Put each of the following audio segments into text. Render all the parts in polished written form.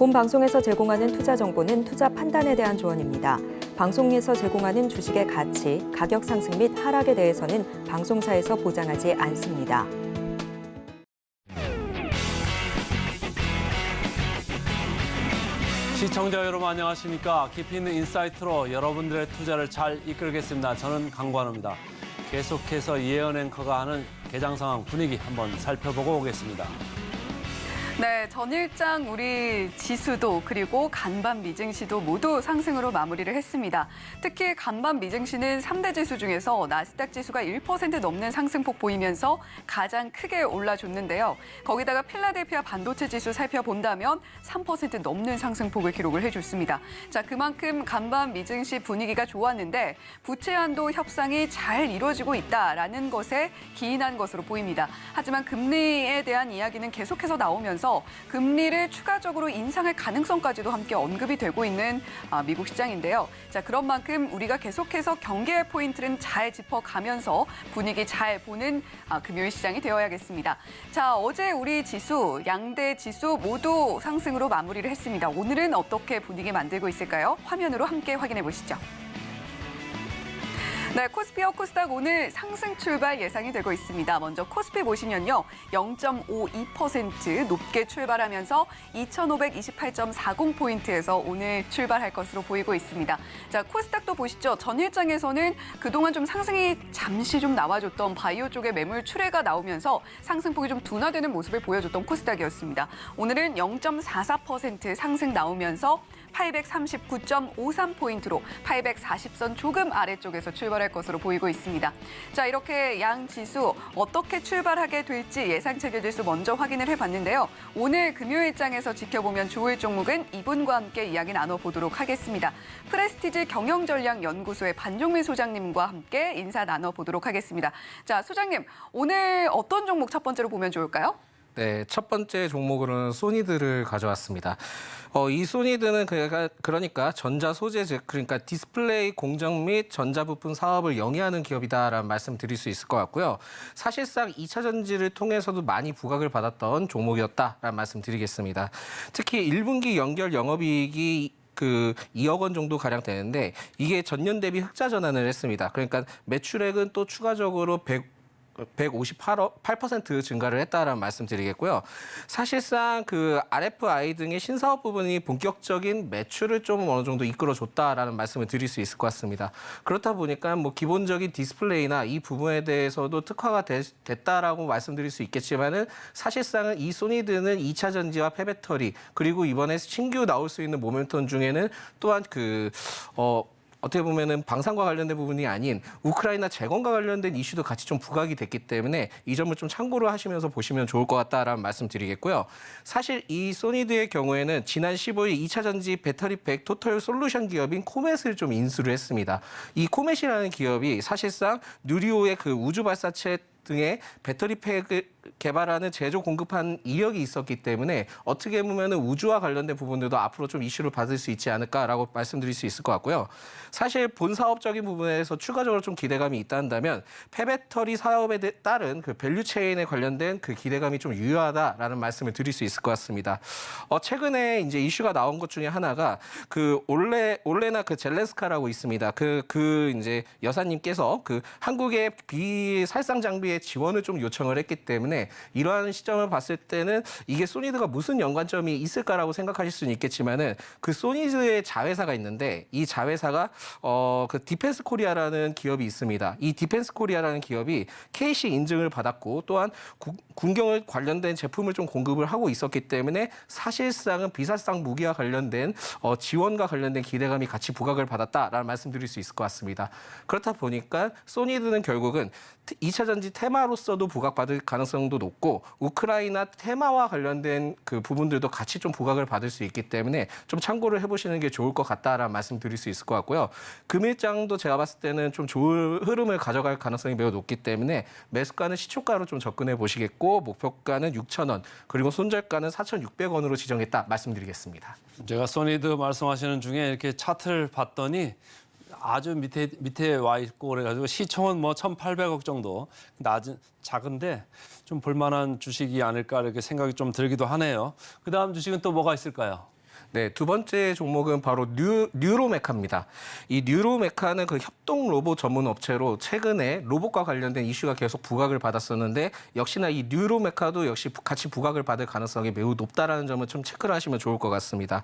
본 방송에서 제공하는 투자 정보는 투자 판단에 대한 조언입니다. 방송에서 제공하는 주식의 가치, 가격 상승 및 하락에 대해서는 방송사에서 보장하지 않습니다. 시청자 여러분 안녕하십니까? 깊이 있는 인사이트로 여러분들의 투자를 잘 이끌겠습니다. 저는 강관우입니다. 계속해서 예언 앵커가 하는 개장 상황 분위기 한번 살펴보고 오겠습니다. 네, 전일장 우리 지수도 그리고 간밤 미증시도 모두 상승으로 마무리를 했습니다. 특히 간밤 미증시는 3대 지수 중에서 나스닥 지수가 1% 넘는 상승폭 보이면서 가장 크게 올라줬는데요. 거기다가 필라델피아 반도체 지수 살펴본다면 3% 넘는 상승폭을 기록을 해줬습니다. 자, 그만큼 간밤 미증시 분위기가 좋았는데 부채 한도 협상이 잘 이루어지고 있다라는 것에 기인한 것으로 보입니다. 하지만 금리에 대한 이야기는 계속해서 나오면서 금리를 추가적으로 인상할 가능성까지도 함께 언급이 되고 있는 미국 시장인데요. 자, 그런 만큼 우리가 계속해서 경계의 포인트는 잘 짚어가면서 분위기 잘 보는 금요일 시장이 되어야겠습니다. 자, 어제 우리 지수, 양대 지수 모두 상승으로 마무리를 했습니다. 오늘은 어떻게 분위기 만들고 있을까요? 화면으로 함께 확인해 보시죠. 네, 코스피와 코스닥 오늘 상승 출발 예상이 되고 있습니다. 먼저 코스피 보시면요, 0.52% 높게 출발하면서 2,528.40포인트에서 오늘 출발할 것으로 보이고 있습니다. 자, 코스닥도 보시죠. 전일장에서는 그동안 좀 상승이 잠시 좀 나와줬던 바이오 쪽의 매물 출회가 나오면서 상승폭이 좀 둔화되는 모습을 보여줬던 코스닥이었습니다. 오늘은 0.44% 상승 나오면서 839.53포인트로 840선 조금 아래쪽에서 출발할 것으로 보이고 있습니다. 자, 이렇게 양 지수 어떻게 출발하게 될지 예상체계 지수 먼저 확인을 해봤는데요. 오늘 금요일장에서 지켜보면 좋을 종목은 이분과 함께 이야기 나눠보도록 하겠습니다. 프레스티지 경영전략연구소의 반종민 소장님과 함께 인사 나눠보도록 하겠습니다. 자, 소장님, 오늘 어떤 종목 첫 번째로 보면 좋을까요? 네, 첫 번째 종목으로는 소니드를 가져왔습니다. 이 소니드는 그러니까 전자 소재 즉 그러니까 디스플레이 공정 및 전자 부품 사업을 영위하는 기업이다라는 말씀 드릴 수 있을 것 같고요. 사실상 2차 전지를 통해서도 많이 부각을 받았던 종목이었다라는 말씀 드리겠습니다. 특히 1분기 연결 영업이익이 2억 원 정도 가량 되는데 이게 전년 대비 흑자 전환을 했습니다. 그러니까 매출액은 또 추가적으로 158% 증가를 했다라는 말씀드리겠고요. 사실상 RFI 등의 신사업 부분이 본격적인 매출을 좀 어느 정도 이끌어줬다라는 말씀을 드릴 수 있을 것 같습니다. 그렇다 보니까 기본적인 디스플레이나 이 부분에 대해서도 특화가 됐다라고 말씀드릴 수 있겠지만은 사실상은 이 소니드는 2차 전지와 폐배터리 그리고 이번에 신규 나올 수 있는 모멘텀 중에는 또한 어떻게 보면은 방산과 관련된 부분이 아닌 우크라이나 재건과 관련된 이슈도 같이 좀 부각이 됐기 때문에 이 점을 좀 참고로 하시면서 보시면 좋을 것 같다라는 말씀드리겠고요. 사실 이 소니드의 경우에는 지난 15일 2차 전지 배터리팩 토탈 솔루션 기업인 코멧을 좀 인수를 했습니다. 이 코멧이라는 기업이 사실상 누리호의 우주 발사체 등의 배터리팩을 개발하는 제조 공급한 이력이 있었기 때문에 어떻게 보면 우주와 관련된 부분들도 앞으로 좀 이슈를 받을 수 있지 않을까라고 말씀드릴 수 있을 것 같고요. 사실 본 사업적인 부분에서 추가적으로 좀 기대감이 있다 한다면 폐배터리 사업에 따른 밸류 체인에 관련된 기대감이 좀 유효하다라는 말씀을 드릴 수 있을 것 같습니다. 최근에 이제 이슈가 나온 것 중에 하나가 올레나 젤렌스카라고 있습니다. 이제 여사님께서 한국의 비살상 장비의 지원을 좀 요청을 했기 때문에 이러한 시점을 봤을 때는 이게 소니드가 무슨 연관점이 있을까라고 생각하실 수는 있겠지만은 소니드의 자회사가 있는데 이 자회사가 디펜스 코리아라는 기업이 있습니다. 이 디펜스 코리아라는 기업이 KC 인증을 받았고 또한 군경을 관련된 제품을 좀 공급을 하고 있었기 때문에 사실상은 비살상 무기와 관련된 지원과 관련된 기대감이 같이 부각을 받았다라는 말씀드릴 수 있을 것 같습니다. 그렇다 보니까 소니드는 결국은 2차 전지 테마로서도 부각받을 가능성도 높고 우크라이나 테마와 관련된 부분들도 같이 좀 부각을 받을 수 있기 때문에 좀 참고를 해보시는 게 좋을 것 같다라는 말씀 드릴 수 있을 것 같고요. 금일장도 제가 봤을 때는 좀 좋은 흐름을 가져갈 가능성이 매우 높기 때문에 매수가는 시초가로 좀 접근해 보시겠고 목표가는 6,000원 그리고 손절가는 4,600원으로 지정했다 말씀드리겠습니다. 제가 소니드 말씀하시는 중에 이렇게 차트를 봤더니 아주 밑에 와 있고 그래가지고 시총은 1,800억 정도 작은데 좀 볼만한 주식이 아닐까 이렇게 생각이 좀 들기도 하네요. 그다음 주식은 또 뭐가 있을까요? 네, 두 번째 종목은 바로 뉴로메카입니다. 이 뉴로메카는 그 협동 로봇 전문 업체로 최근에 로봇과 관련된 이슈가 계속 부각을 받았었는데 역시나 이 뉴로메카도 역시 같이 부각을 받을 가능성이 매우 높다라는 점을 좀 체크를 하시면 좋을 것 같습니다.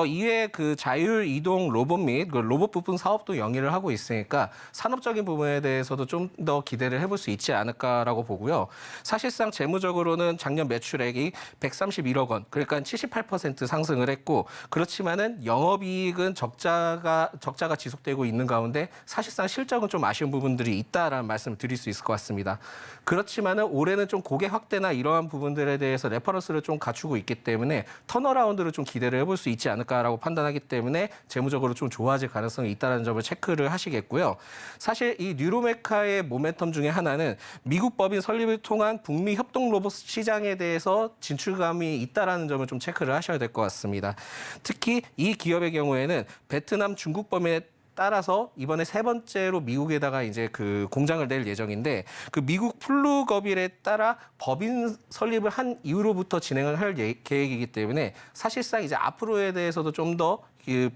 이외에 그 자율 이동 로봇 및 그 로봇 부품 사업도 영위를 하고 있으니까 산업적인 부분에 대해서도 좀 더 기대를 해볼 수 있지 않을까라고 보고요. 사실상 재무적으로는 작년 매출액이 131억 원, 그러니까 78% 상승을 했고 그렇지만은 영업이익은 적자가 지속되고 있는 가운데 사실상 실적은 좀 아쉬운 부분들이 있다라는 말씀을 드릴 수 있을 것 같습니다. 그렇지만은 올해는 좀 고객 확대나 이러한 부분들에 대해서 레퍼런스를 좀 갖추고 있기 때문에 턴어라운드를 좀 기대를 해볼 수 있지 않을까라고 판단하기 때문에 재무적으로 좀 좋아질 가능성이 있다는 점을 체크를 하시겠고요. 사실 이 뉴로메카의 모멘텀 중에 하나는 미국 법인 설립을 통한 북미 협동 로봇 시장에 대해서 진출감이 있다라는 점을 좀 체크를 하셔야 될 것 같습니다. 특히 이 기업의 경우에는 베트남, 중국 법인에 따라서 이번에 세 번째로 미국에다가 이제 그 공장을 낼 예정인데 그 미국 플루거빌에 따라 법인 설립을 한 이후로부터 진행을 할 계획이기 때문에 사실상 이제 앞으로에 대해서도 좀 더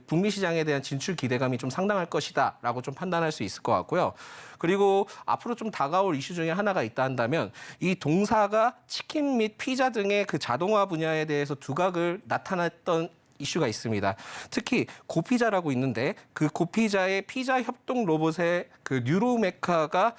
북미 시장에 대한 진출 기대감이 좀 상당할 것이다라고 좀 판단할 수 있을 것 같고요. 그리고 앞으로 좀 다가올 이슈 중에 하나가 있다 한다면 이 동사가 치킨 및 피자 등의 그 자동화 분야에 대해서 두각을 나타냈던 이슈가 있습니다. 특히 고피자라고 있는데 그 고피자의 피자 협동 로봇의 그 뉴로메카가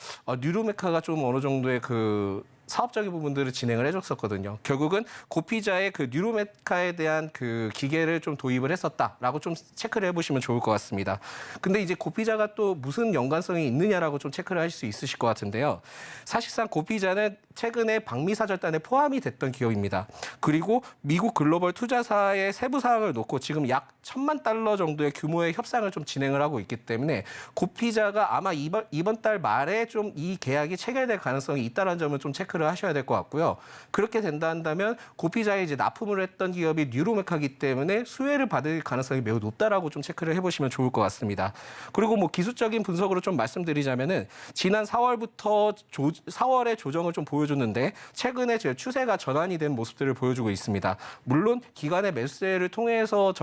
좀 어느 정도의 그 사업적인 부분들을 진행을 해줬었거든요. 결국은 고피자의 그 뉴로메카에 대한 그 기계를 좀 도입을 했었다라고 좀 체크를 해보시면 좋을 것 같습니다. 근데 이제 고피자가 또 무슨 연관성이 있느냐라고 좀 체크를 하실 수 있으실 것 같은데요. 사실상 고피자는 최근에 박미사절단에 포함이 됐던 기업입니다. 그리고 미국 글로벌 투자사의 세부 사항을 놓고 지금 약 1,000만 달러 정도의 규모의 협상을 좀 진행을 하고 있기 때문에 고피자가 아마 이번 달 말에 좀 이 계약이 체결될 가능성이 있다는 점을 좀 체크를 하셔야 될 것 같고요. 그렇게 된다 한다면 고피자에 이제 납품을 했던 기업이 뉴로메카이기 때문에 수혜를 받을 가능성이 매우 높다라고 좀 체크를 해보시면 좋을 것 같습니다. 그리고 뭐 기술적인 분석으로 좀 말씀드리자면은 지난 4월에 조정을 좀 보여줬는데 최근에 제 추세가 전환이 된 모습들을 보여주고 있습니다. 물론 기관의 매수세를 통해서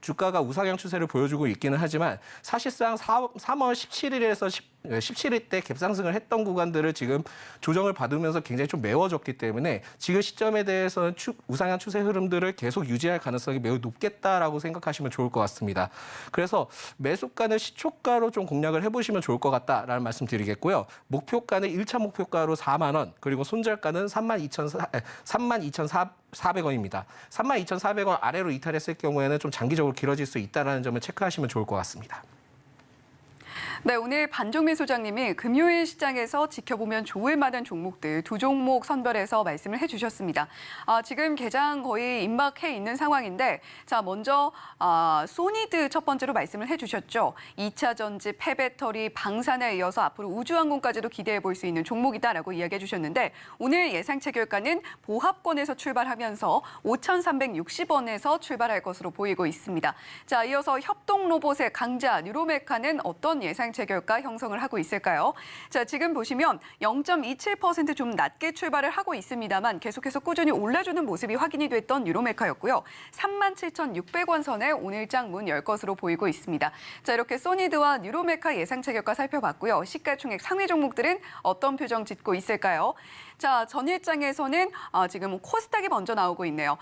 주가가 우상향 추세를 보여주고 있기는 하지만 사실상 3월 17일에서 17일 때 갭상승을 했던 구간들을 지금 조정을 받으면서 굉장히 좀 메워졌기 때문에 지금 시점에 대해서는 우상향 추세 흐름들을 계속 유지할 가능성이 매우 높겠다라고 생각하시면 좋을 것 같습니다. 그래서 매수가는 시초가로 좀 공략을 해보시면 좋을 것 같다라는 말씀 드리겠고요. 목표가는 1차 목표가로 4만 원, 그리고 손절가는 32,400원입니다. 32,400원 아래로 이탈했을 경우에는 좀 장기적으로 길어질 수 있다는 점을 체크하시면 좋을 것 같습니다. 네, 오늘 반종민 소장님이 금요일 시장에서 지켜보면 좋을 만한 종목들 두 종목 선별해서 말씀을 해주셨습니다. 지금 개장 거의 임박해 있는 상황인데 자 먼저 소니드 첫 번째로 말씀을 해주셨죠. 2차 전지, 폐배터리, 방산에 이어서 앞으로 우주항공까지도 기대해 볼 수 있는 종목이다라고 이야기해 주셨는데 오늘 예상 체결가는 보합권에서 출발하면서 5,360원에서 출발할 것으로 보이고 있습니다. 자, 이어서 협동 로봇의 강자 뉴로메카는 어떤 예상 체결가 형성을 하고 있을까요? 자, 지금 보시면 0.27% 좀 낮게 출발을 하고 있습니다만 계속해서 꾸준히 올라주는 모습이 확인이 됐던 뉴로메카였고요. 37,600원 선에 오늘장 문 열 것으로 보이고 있습니다. 자, 이렇게 소니드와 뉴로메카 예상 체결가 살펴봤고요. 시가총액 상위 종목들은 어떤 표정 짓고 있을까요? 자, 전일장에서는 지금 코스닥이 먼저 나오고 있네요.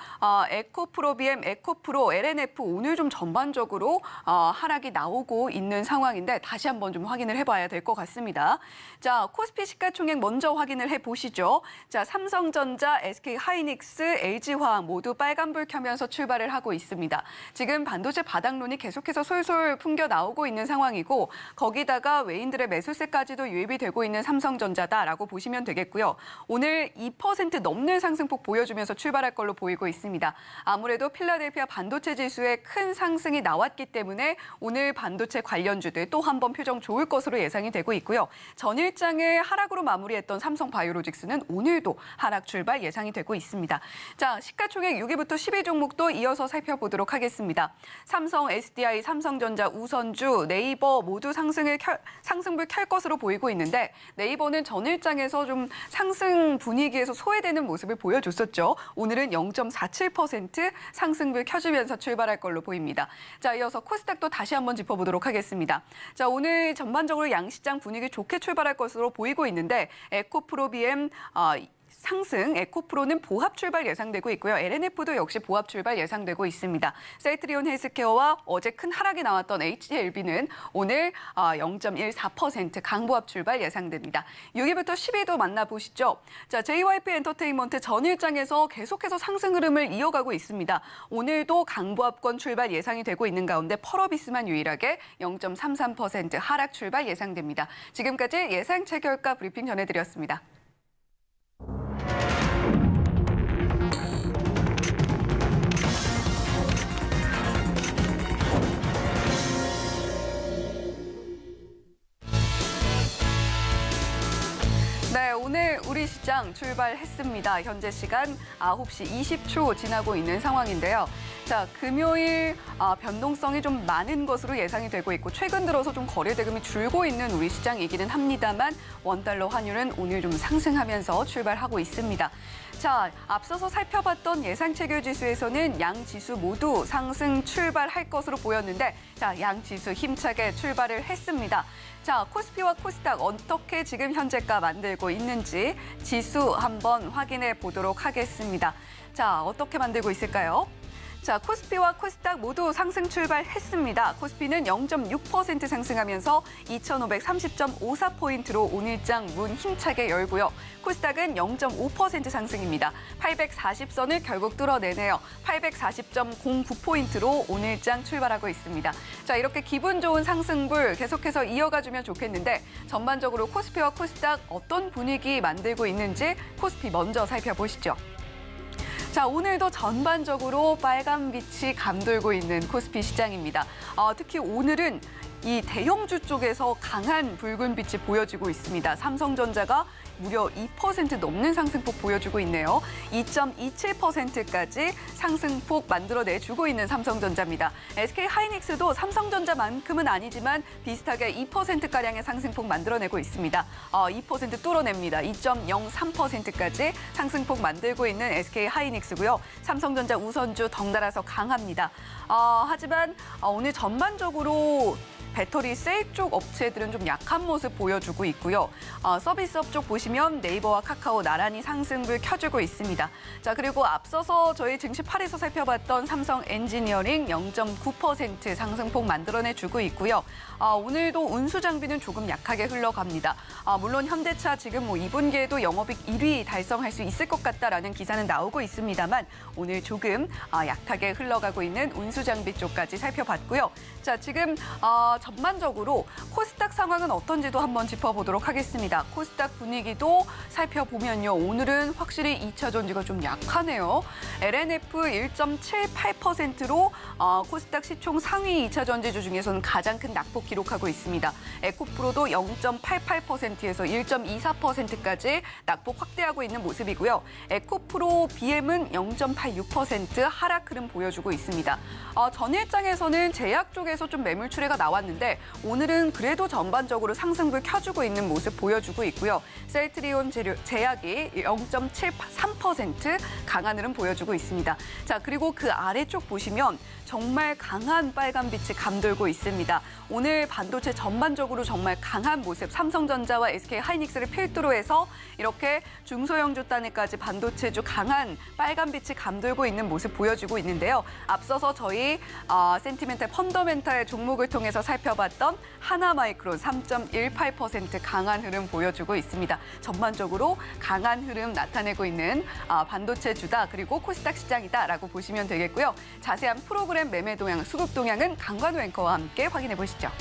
에코프로 BM, 에코프로, LNF 오늘 좀 전반적으로 하락이 나오고 있는 상황인데 다시 한번 좀 확인을 해봐야 될 것 같습니다. 자, 코스피 시가총액 먼저 확인을 해보시죠. 자, 삼성전자, SK하이닉스, LG화학 모두 빨간불 켜면서 출발을 하고 있습니다. 지금 반도체 바닥론이 계속해서 솔솔 풍겨 나오고 있는 상황이고 거기다가 외인들의 매수세까지도 유입이 되고 있는 삼성전자다라고 보시면 되겠고요. 오늘 2% 넘는 상승폭 보여주면서 출발할 걸로 보이고 있습니다. 아무래도 필라델피아 반도체 지수에 큰 상승이 나왔기 때문에 오늘 반도체 관련주들 또 한 번 표정 좋을 것으로 예상이 되고 있고요. 전일장에 하락으로 마무리했던 삼성바이오로직스는 오늘도 하락 출발 예상이 되고 있습니다. 자, 시가총액 6위부터 10위 종목도 이어서 살펴보도록 하겠습니다. 삼성, SDI, 삼성전자, 우선주, 네이버 모두 상승불 켤 것으로 보이고 있는데 네이버는 전일장에서 좀 상승 상승 분위기에서 소외되는 모습을 보여줬었죠. 오늘은 0.47% 상승불 켜주면서 출발할 걸로 보입니다. 자, 이어서 코스닥도 다시 한번 짚어보도록 하겠습니다. 자, 오늘 전반적으로 양시장 분위기 좋게 출발할 것으로 보이고 있는데 에코프로비엠 상승, 에코프로는 보합 출발 예상되고 있고요. LNF도 역시 보합 출발 예상되고 있습니다. 셀트리온 헬스케어와 어제 큰 하락이 나왔던 HLB는 오늘 0.14% 강보합 출발 예상됩니다. 6위부터 10위도 만나보시죠. 자, JYP 엔터테인먼트 전일장에서 계속해서 상승 흐름을 이어가고 있습니다. 오늘도 강보합권 출발 예상이 되고 있는 가운데 펄어비스만 유일하게 0.33% 하락 출발 예상됩니다. 지금까지 예상 체결가 브리핑 전해드렸습니다. 네, 오늘 우리 시장 출발했습니다. 현재 시간 9시 20초 지나고 있는 상황인데요. 자, 금요일 변동성이 좀 많은 것으로 예상이 되고 있고 최근 들어서 좀 거래 대금이 줄고 있는 우리 시장이기는 합니다만 원달러 환율은 오늘 좀 상승하면서 출발하고 있습니다. 자, 앞서서 살펴봤던 예상 체결 지수에서는 양 지수 모두 상승 출발할 것으로 보였는데 자, 양 지수 힘차게 출발을 했습니다. 자, 코스피와 코스닥 어떻게 지금 현재가 만들고 있는지 지수 한번 확인해 보도록 하겠습니다. 자, 어떻게 만들고 있을까요? 자, 코스피와 코스닥 모두 상승 출발했습니다. 코스피는 0.6% 상승하면서 2,530.54포인트로 오늘장 문 힘차게 열고요. 코스닥은 0.5% 상승입니다. 840선을 결국 뚫어내네요. 840.09포인트로 오늘장 출발하고 있습니다. 자, 이렇게 기분 좋은 상승불 계속해서 이어가주면 좋겠는데 전반적으로 코스피와 코스닥 어떤 분위기 만들고 있는지 코스피 먼저 살펴보시죠. 자, 오늘도 전반적으로 빨간빛이 감돌고 있는 코스피 시장입니다. 특히 오늘은 이 대형주 쪽에서 강한 붉은빛이 보여지고 있습니다. 삼성전자가 무려 2% 넘는 상승폭 보여주고 있네요. 2.27%까지 상승폭 만들어내주고 있는 삼성전자입니다. SK하이닉스도 삼성전자만큼은 아니지만 비슷하게 2%가량의 상승폭 만들어내고 있습니다. 2% 뚫어냅니다. 2.03%까지 상승폭 만들고 있는 SK하이닉스고요. 삼성전자 우선주 덩달아서 강합니다. 하지만 오늘 전반적으로 배터리 셀 쪽 업체들은 좀 약한 모습 보여주고 있고요. 서비스업 쪽 보시면 네이버와 카카오 나란히 상승불 켜주고 있습니다. 자, 그리고 앞서서 저희 증시 8에서 살펴봤던 삼성 엔지니어링 0.9% 상승폭 만들어내주고 있고요. 오늘도 운수 장비는 조금 약하게 흘러갑니다. 물론 현대차 지금 2분기에도 영업이익 1위 달성할 수 있을 것 같다라는 기사는 나오고 있습니다만 오늘 조금 약하게 흘러가고 있는 운수 장비 쪽까지 살펴봤고요. 자, 지금 전반적으로 코스닥 상황은 어떤지도 한번 짚어보도록 하겠습니다. 코스닥 분위기도 살펴보면요. 오늘은 확실히 2차 전지가 좀 약하네요. LNF 1.78%로 코스닥 시총 상위 2차 전지주 중에서는 가장 큰 낙폭 기록하고 있습니다. 에코프로도 0.88%에서 1.24%까지 낙폭 확대하고 있는 모습이고요. 에코프로 BM은 0.86% 하락 흐름 보여주고 있습니다. 전일장에서는 제약 쪽에서 좀 매물 출회가 나왔는데 오늘은 그래도 전반적으로 상승불 켜주고 있는 모습 보여주고 있고요. 셀트리온 제약이 0.73% 강한 흐름 보여주고 있습니다. 자, 그리고 그 아래쪽 보시면 정말 강한 빨간빛이 감돌고 있습니다. 오늘 반도체 전반적으로 정말 강한 모습, 삼성전자와 SK하이닉스를 필두로 해서 이렇게 중소형주 단위까지 반도체주 강한 빨간빛이 감돌고 있는 모습 보여주고 있는데요. 앞서서 저희 센티멘탈 펀더멘탈 종목을 통해서 살펴봤던 하나마이크론 3.18% 강한 흐름 보여주고 있습니다. 전반적으로 강한 흐름 나타내고 있는 반도체주다, 그리고 코스닥 시장이다라고 보시면 되겠고요. 자세한 프로그램 매매 동향, 수급 동향은 강관우 앵커와 함께 확인해 보시죠.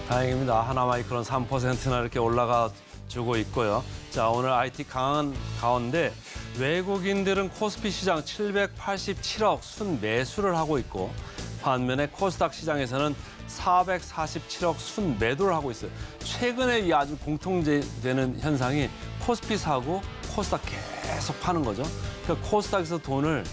다행입니다. 하나마이크론 3%나 이렇게 올라가 주고 있고요. 자, 오늘 IT 강한 가운데 외국인들은 코스피 시장 787억 순매수를 하고 있고 반면에 코스닥 시장에서는 447억 순매도를 하고 있어요. 최근에 이 아주 공통되는 현상이 코스피 사고 코스닥 계속 파는 거죠. 그러니까 코스닥에서 돈을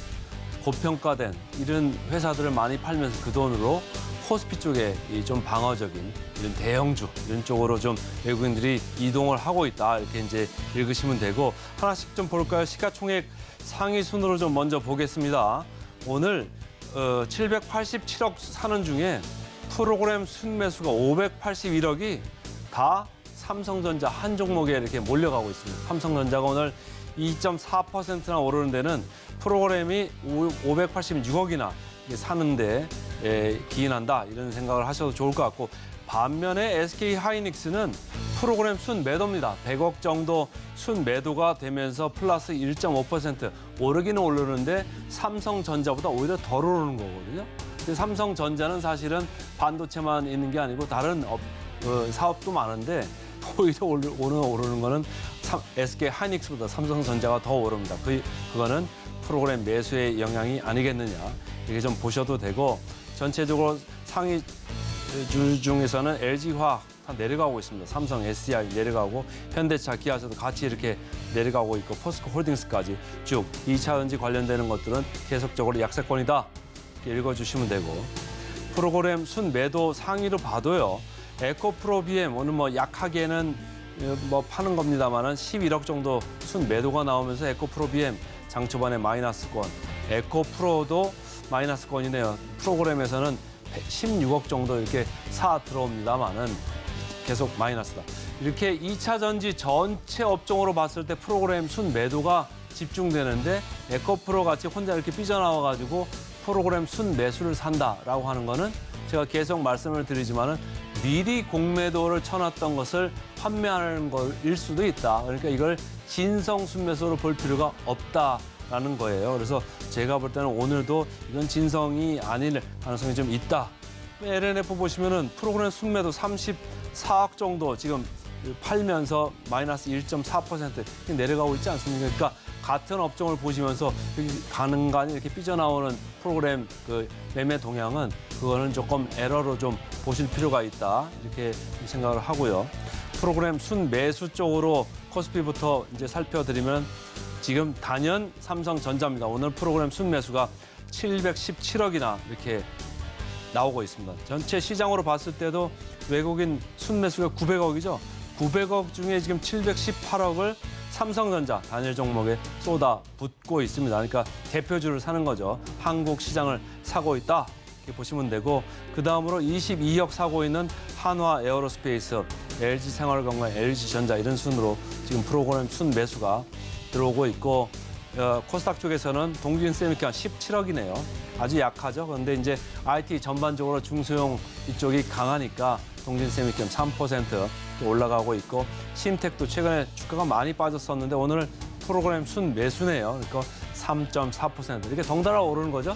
고평가된 이런 회사들을 많이 팔면서 그 돈으로 코스피 쪽에 이 좀 방어적인 이런 대형주 이런 쪽으로 좀 외국인들이 이동을 하고 있다 이렇게 이제 읽으시면 되고 하나씩 좀 볼까요? 시가총액 상위 순으로 좀 먼저 보겠습니다. 오늘 787억 사는 중에 프로그램 순매수가 581억이 다 삼성전자 한 종목에 이렇게 몰려가고 있습니다. 삼성전자가 오늘 2.4%나 오르는 데는 프로그램이 586억이나 사는데 기인한다 이런 생각을 하셔도 좋을 것 같고 반면에 SK하이닉스는 프로그램 순매도입니다. 100억 정도 순매도가 되면서 플러스 1.5% 오르기는 오르는데 삼성전자보다 오히려 덜 오르는 거거든요. 근데 삼성전자는 사실은 반도체만 있는 게 아니고 다른 사업도 많은데 오히려 오르는 거는 SK하이닉스보다 삼성전자가 더 오릅니다. 그거는 프로그램 매수의 영향이 아니겠느냐 이렇게 좀 보셔도 되고 전체적으로 상위 주 중에서는 LG화학 다 내려가고 있습니다. 삼성, SDI 내려가고 현대차, 기아차도 같이 이렇게 내려가고 있고 포스코홀딩스까지 쭉 2차 전지 관련되는 것들은 계속적으로 약세권이다 이렇게 읽어주시면 되고 프로그램 순매도 상위로 봐도요. 에코프로비엠 오늘 뭐 약하게는 뭐 파는 겁니다만은 11억 정도 순매도가 나오면서 에코프로비엠 장 초반에 마이너스권, 에코프로도 마이너스권이네요. 프로그램에서는 16억 정도 이렇게 사 들어옵니다만은 계속 마이너스다. 이렇게 2차 전지 전체 업종으로 봤을 때 프로그램 순매도가 집중되는데 에코프로 같이 혼자 이렇게 삐져나와가지고 프로그램 순매수를 산다라고 하는 거는 제가 계속 말씀을 드리지만은 미리 공매도를 쳐놨던 것을 판매하는 것일 수도 있다. 그러니까 이걸 진성 순매수로 볼 필요가 없다라는 거예요. 그래서 제가 볼 때는 오늘도 이건 진성이 아닐 가능성이 좀 있다. LNF 보시면은 프로그램 순매도 34억 정도 지금 팔면서 마이너스 1.4% 내려가고 있지 않습니까? 그러니까 같은 업종을 보시면서 가능간이 이렇게 삐져나오는 프로그램 그 매매 동향은 그거는 조금 에러로 좀 보실 필요가 있다 이렇게 생각을 하고요. 프로그램 순매수 쪽으로 코스피부터 이제 살펴드리면 지금 단연 삼성전자입니다. 오늘 프로그램 순매수가 717억이나 이렇게 나오고 있습니다. 전체 시장으로 봤을 때도 외국인 순매수가 900억이죠. 900억 중에 지금 718억을 삼성전자 단일 종목에 쏟아붓고 있습니다. 그러니까 대표주를 사는 거죠. 한국 시장을 사고 있다 이렇게 보시면 되고 그 다음으로 22억 사고 있는 한화 에어로스페이스, LG생활건강, LG전자 이런 순으로 지금 프로그램 순매수가 들어오고 있고 코스닥 쪽에서는 동진세미콘 17억이네요. 아주 약하죠. 그런데 이제 IT 전반적으로 중소형 이쪽이 강하니까 동진세미콘 3% 올라가고 있고 심텍도 최근에 주가가 많이 빠졌었는데 오늘 프로그램 순매수네요. 그러니까 3.4% 이렇게 덩달아 오르는 거죠.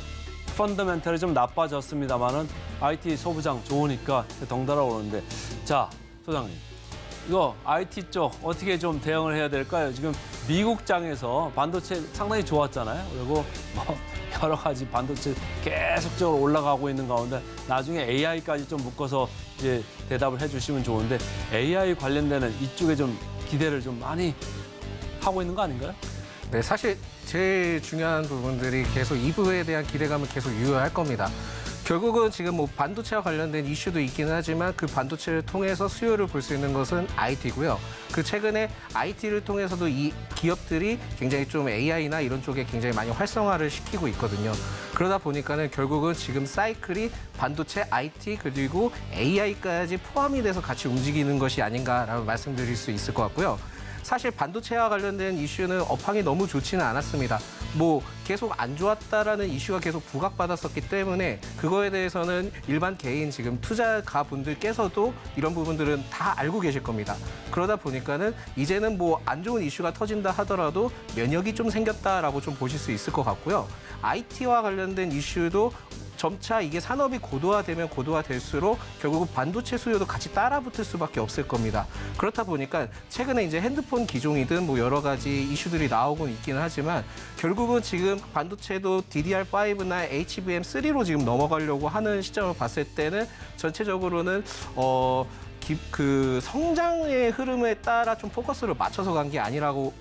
펀더멘털이 좀 나빠졌습니다만은 IT 소부장 좋으니까 덩달아 오르는데 자 소장님 이거 IT 쪽 어떻게 좀 대응을 해야 될까요? 지금 미국장에서 반도체 상당히 좋았잖아요. 그리고 뭐 여러 가지 반도체 계속적으로 올라가고 있는 가운데 나중에 AI까지 좀 묶어서 이제 대답을 해주시면 좋은데 AI 관련되는 이쪽에 좀 기대를 좀 많이 하고 있는 거 아닌가요? 네, 사실 제일 중요한 부분들이 계속 이 부분에 대한 기대감을 계속 유효할 겁니다. 결국은 지금 뭐 반도체와 관련된 이슈도 있기는 하지만 그 반도체를 통해서 수요를 볼 수 있는 것은 IT고요. 그 최근에 IT를 통해서도 이 기업들이 굉장히 좀 AI나 이런 쪽에 굉장히 많이 활성화를 시키고 있거든요. 그러다 보니까는 결국은 지금 사이클이 반도체, IT 그리고 AI까지 포함이 돼서 같이 움직이는 것이 아닌가라고 말씀드릴 수 있을 것 같고요. 사실 반도체와 관련된 이슈는 업황이 너무 좋지는 않았습니다. 뭐 계속 안 좋았다라는 이슈가 계속 부각받았었기 때문에 그거에 대해서는 일반 개인 지금 투자가 분들께서도 이런 부분들은 다 알고 계실 겁니다. 그러다 보니까는 이제는 뭐 안 좋은 이슈가 터진다 하더라도 면역이 좀 생겼다라고 좀 보실 수 있을 것 같고요. IT와 관련된 이슈도 점차 이게 산업이 고도화되면 고도화될수록 결국은 반도체 수요도 같이 따라붙을 수밖에 없을 겁니다. 그렇다 보니까 최근에 이제 핸드폰 기종이든 뭐 여러 가지 이슈들이 나오곤 있기는 하지만 결국은 지금 반도체도 DDR5나 HBM3로 지금 넘어가려고 하는 시점을 봤을 때는 전체적으로는 그 성장의 흐름에 따라 좀 포커스를 맞춰서 간 게 아니라고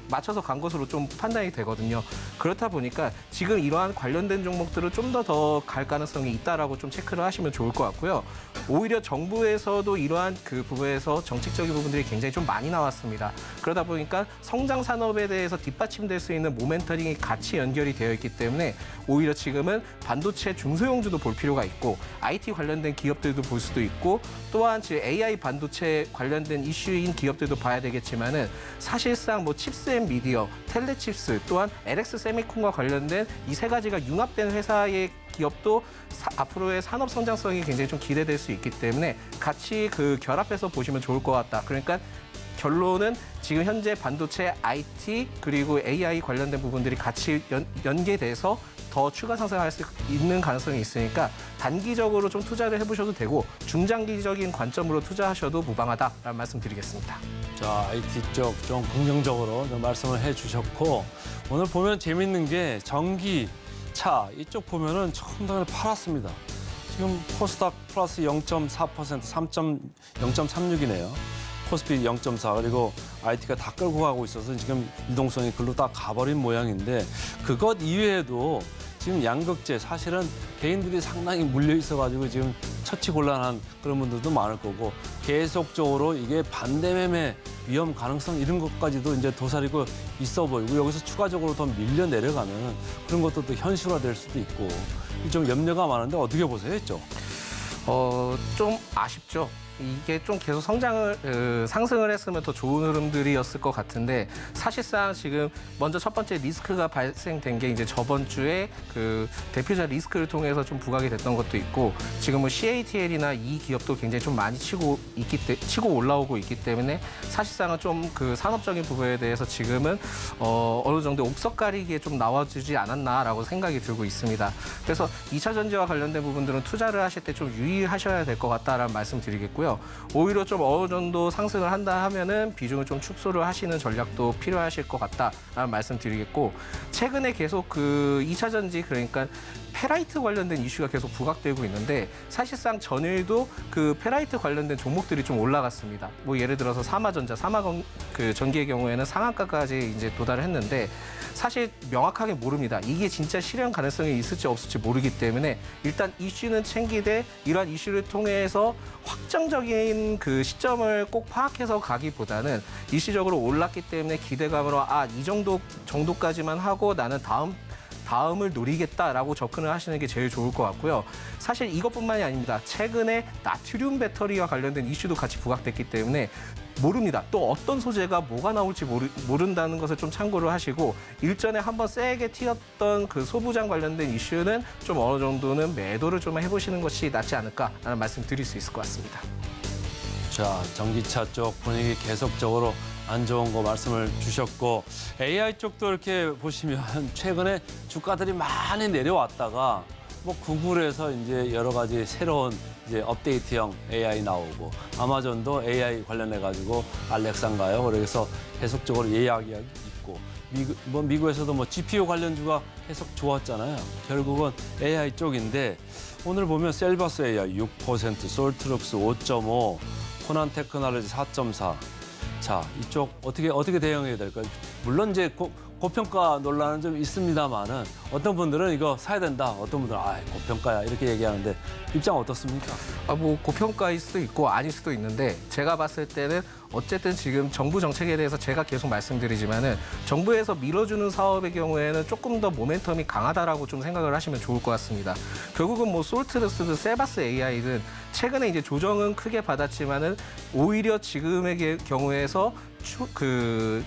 맞춰서 간 것으로 좀 판단이 되거든요. 그렇다 보니까 지금 이러한 관련된 종목들을 좀 더 갈 가능성이 있다라고 좀 체크를 하시면 좋을 것 같고요. 오히려 정부에서도 이러한 그 부분에서 정책적인 부분들이 굉장히 좀 많이 나왔습니다. 그러다 보니까 성장 산업에 대해서 뒷받침될 수 있는 모멘터링이 같이 연결이 되어 있기 때문에 오히려 지금은 반도체 중소형주도 볼 필요가 있고 IT 관련된 기업들도 볼 수도 있고 또한 지금 AI 반도체 관련된 이슈인 기업들도 봐야 되겠지만은 사실상 뭐 칩스 앤 미디어, 텔레칩스 또한 LX 세미콘과 관련된 이 세 가지가 융합된 회사의 기업도 앞으로의 산업 성장성이 굉장히 좀 기대될 수 있기 때문에 같이 그 결합해서 보시면 좋을 것 같다. 그러니까 결론은 지금 현재 반도체, IT 그리고 AI 관련된 부분들이 같이 연계돼서 더 추가 상승할 수 있는 가능성이 있으니까 단기적으로 좀 투자를 해보셔도 되고 중장기적인 관점으로 투자하셔도 무방하다라는 말씀드리겠습니다. 자, IT 쪽 좀 긍정적으로 좀 말씀을 해주셨고 오늘 보면 재밌는 게 전기차 이쪽 보면은 처음부터 팔았습니다. 지금 코스닥 플러스 0.4%, 0.36이네요. 코스피 0.4 그리고 IT가 다 끌고 가고 있어서 지금 유동성이 글로 다 가버린 모양인데 그것 이외에도 지금 양극재 사실은 개인들이 상당히 물려 있어가지고 지금 처치곤란한 그런 분들도 많을 거고 계속적으로 이게 반대매매 위험 가능성 이런 것까지도 이제 도사리고 있어 보이고 여기서 추가적으로 더 밀려 내려가면 그런 것도 또 현실화될 수도 있고 좀 염려가 많은데 어떻게 보세요, 이쪽? 좀 아쉽죠. 이게 좀 계속 상승을 했으면 더 좋은 흐름들이었을 것 같은데 사실상 지금 먼저 첫 번째 리스크가 발생된 게 이제 저번 주에 그 대표자 리스크를 통해서 좀 부각이 됐던 것도 있고 지금은 CATL이나 이 기업도 굉장히 좀 많이 치고 올라오고 있기 때문에 사실상은 좀 그 산업적인 부분에 대해서 지금은 어느 정도 옥석 가리기에 좀 나와주지 않았나라고 생각이 들고 있습니다. 그래서 2차 전지와 관련된 부분들은 투자를 하실 때 좀 유의하셔야 될 것 같다라는 말씀 드리겠고요. 오히려 좀 어느 정도 상승을 한다 하면은 비중을 좀 축소를 하시는 전략도 필요하실 것 같다라는 말씀 드리겠고 최근에 계속 그 2차 전지 그러니까 페라이트 관련된 이슈가 계속 부각되고 있는데 사실상 전일도 그 페라이트 관련된 종목들이 좀 올라갔습니다. 뭐 예를 들어서 사마전자, 그 전기의 경우에는 상한가까지 이제 도달을 했는데 사실 명확하게 모릅니다. 이게 진짜 실현 가능성이 있을지 없을지 모르기 때문에 일단 이슈는 챙기되 이러한 이슈를 통해서 확정적인 그 시점을 꼭 파악해서 가기보다는 일시적으로 올랐기 때문에 기대감으로 이 정도까지만 하고 나는 다음을 노리겠다라고 접근을 하시는 게 제일 좋을 것 같고요. 사실 이것뿐만이 아닙니다. 최근에 나트륨 배터리와 관련된 이슈도 같이 부각됐기 때문에 모릅니다. 또 어떤 소재가 뭐가 나올지 모른다는 것을 좀 참고를 하시고 일전에 한번 세게 튀었던 그 소부장 관련된 이슈는 좀 어느 정도는 매도를 좀 해보시는 것이 낫지 않을까라는 말씀 드릴 수 있을 것 같습니다. 자, 전기차 쪽 분위기 계속적으로 안 좋은 거 말씀을 주셨고 AI 쪽도 이렇게 보시면 최근에 주가들이 많이 내려왔다가 뭐 구글에서 이제 여러 가지 새로운 이제 업데이트형 AI 나오고 아마존도 AI 관련해 가지고 알렉사인가요? 그래서 계속적으로 예약이 있고 미국에서도 뭐 GPU 관련주가 계속 좋았잖아요. 결국은 AI 쪽인데 오늘 보면 셀버스 AI 6%, 솔트룩스 5.5, 코난 테크놀로지 4.4. 자, 이쪽 어떻게 대응해야 될까요? 물론 이제 고평가 논란은 좀 있습니다만은 어떤 분들은 이거 사야 된다, 어떤 분들은 고평가야 이렇게 얘기하는데 입장 어떻습니까? 뭐 고평가일 수도 있고 아닐 수도 있는데 제가 봤을 때는 어쨌든 지금 정부 정책에 대해서 제가 계속 말씀드리지만은 정부에서 밀어주는 사업의 경우에는 조금 더 모멘텀이 강하다라고 좀 생각을 하시면 좋을 것 같습니다. 결국은 뭐 솔트루스든 셀바스 AI든 최근에 이제 조정은 크게 받았지만은 오히려 지금의 경우에서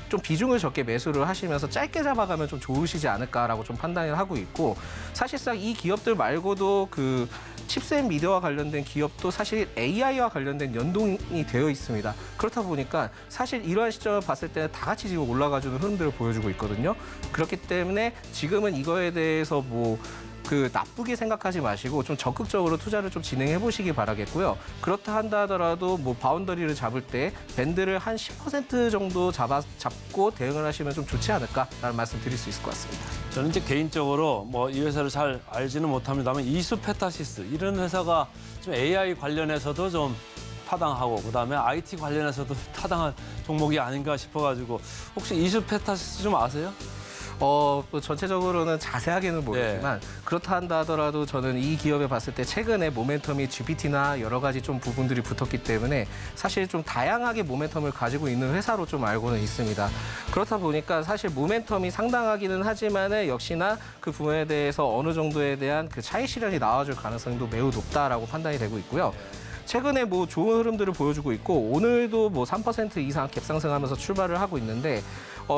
좀 비중을 적게 매수를 하시면서 짧게 잡아가면 좀 좋으시지 않을까라고 좀 판단을 하고 있고 사실상 이 기업들 말고도 그 칩스 앤 미디어와 관련된 기업도 사실 AI와 관련된 연동이 되어 있습니다. 그렇다 보니까 사실 이러한 시점을 봤을 때는 다 같이 지금 올라가주는 흐름들을 보여주고 있거든요. 그렇기 때문에 지금은 이거에 대해서 나쁘게 생각하지 마시고 좀 적극적으로 투자를 좀 진행해 보시기 바라겠고요. 그렇다 한다 하더라도 뭐 바운더리를 잡을 때 밴드를 한 10% 정도 잡고 대응을 하시면 좀 좋지 않을까라는 말씀 드릴 수 있을 것 같습니다. 저는 이제 개인적으로 뭐 이 회사를 잘 알지는 못합니다만 이수페타시스 이런 회사가 좀 AI 관련해서도 좀 타당하고 그다음에 IT 관련해서도 타당한 종목이 아닌가 싶어가지고 혹시 이슈페타시스 좀 아세요? 뭐 전체적으로는 자세하게는 모르지만 그렇다 한다 하더라도 저는 이 기업에 봤을 때 최근에 모멘텀이 GPT나 여러 가지 좀 부분들이 붙었기 때문에 사실 좀 다양하게 모멘텀을 가지고 있는 회사로 좀 알고는 있습니다. 그렇다 보니까 사실 모멘텀이 상당하기는 하지만은 역시나 그 부분에 대해서 어느 정도에 대한 그 차익 실현이 나와줄 가능성도 매우 높다라고 판단이 되고 있고요. 최근에 뭐 좋은 흐름들을 보여주고 있고 오늘도 뭐 3% 이상 갭상승하면서 출발을 하고 있는데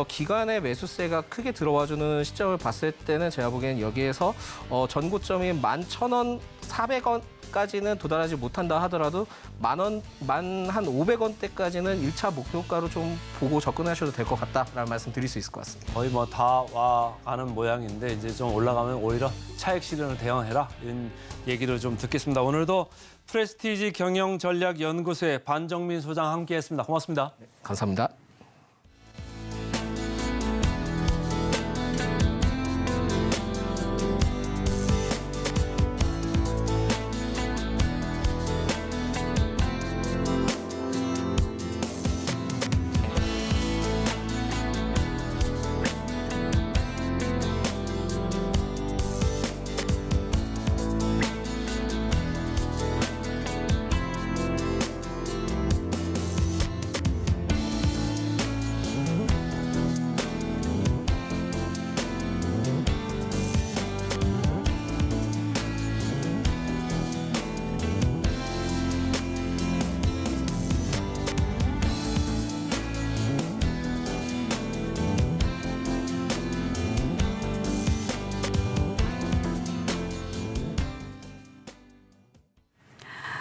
기관의 매수세가 크게 들어와주는 시점을 봤을 때는 제가 보기엔 여기에서 전고점인 11,000원, 400원까지는 도달하지 못한다 하더라도 만 한 500원대까지는 1차 목표가로 좀 보고 접근하셔도 될 것 같다라는 말씀 드릴 수 있을 것 같습니다. 거의 뭐 다 와가는 모양인데 이제 좀 올라가면 오히려 차익 실현을 대응해라 이런 얘기를 좀 듣겠습니다. 오늘도 프레스티지 경영전략연구소의 반정민 소장 함께했습니다. 고맙습니다. 감사합니다.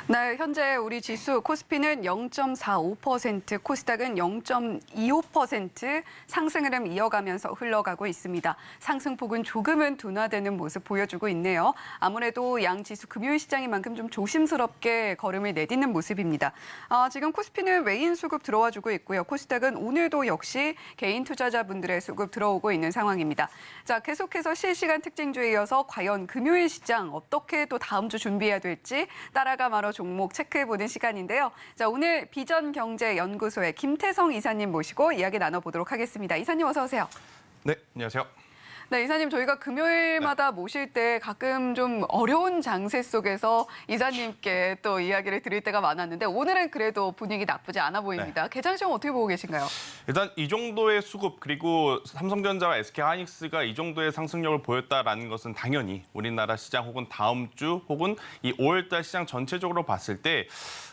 네, 현재 우리 지수 코스피는 0.45%, 코스닥은 0.25% 상승 흐름 이어가면서 흘러가고 있습니다. 상승폭은 조금은 둔화되는 모습 보여주고 있네요. 아무래도 양 지수 금요일 시장인 만큼 좀 조심스럽게 걸음을 내딛는 모습입니다. 지금 코스피는 외인 수급 들어와주고 있고요. 코스닥은 오늘도 역시 개인 투자자분들의 수급 들어오고 있는 상황입니다. 자, 계속해서 실시간 특징주에 이어서 과연 금요일 시장 어떻게 또 다음 주 준비해야 될지 따라가 말어 종목 체크해보는 시간인데요. 자, 오늘 비전경제연구소의 김태성 이사님 모시고 이야기 나눠보도록 하겠습니다. 이사님 어서 오세요. 네, 안녕하세요. 네, 이사님 저희가 금요일마다 모실 때 가끔 좀 어려운 장세 속에서 이사님께 또 이야기를 드릴 때가 많았는데 오늘은 그래도 분위기 나쁘지 않아 보입니다. 개장 시황 어떻게 보고 계신가요? 일단 이 정도의 수급 그리고 삼성전자와 SK하이닉스가 이 정도의 상승력을 보였다라는 것은 당연히 우리나라 시장 혹은 다음 주 혹은 이 5월달 시장 전체적으로 봤을 때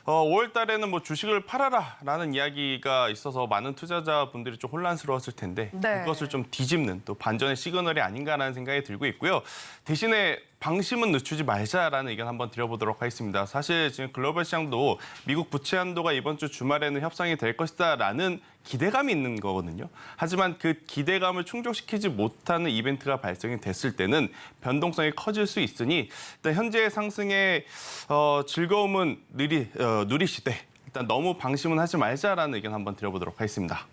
5월달에는 뭐 주식을 팔아라라는 이야기가 있어서 많은 투자자분들이 좀 혼란스러웠을 텐데 네. 그것을 좀 뒤집는 또 반전의 시그널이 아닌가라는 생각이 들고 있고요. 대신에 방심은 늦추지 말자라는 의견 한번 드려보도록 하겠습니다. 사실 지금 글로벌 시장도 미국 부채 한도가 이번 주 주말에는 협상이 될 것이다라는 기대감이 있는 거거든요. 하지만 그 기대감을 충족시키지 못하는 이벤트가 발생이 됐을 때는 변동성이 커질 수 있으니 일단 현재의 상승의 즐거움은 누리시되 일단 너무 방심은 하지 말자라는 의견 한번 드려보도록 하겠습니다.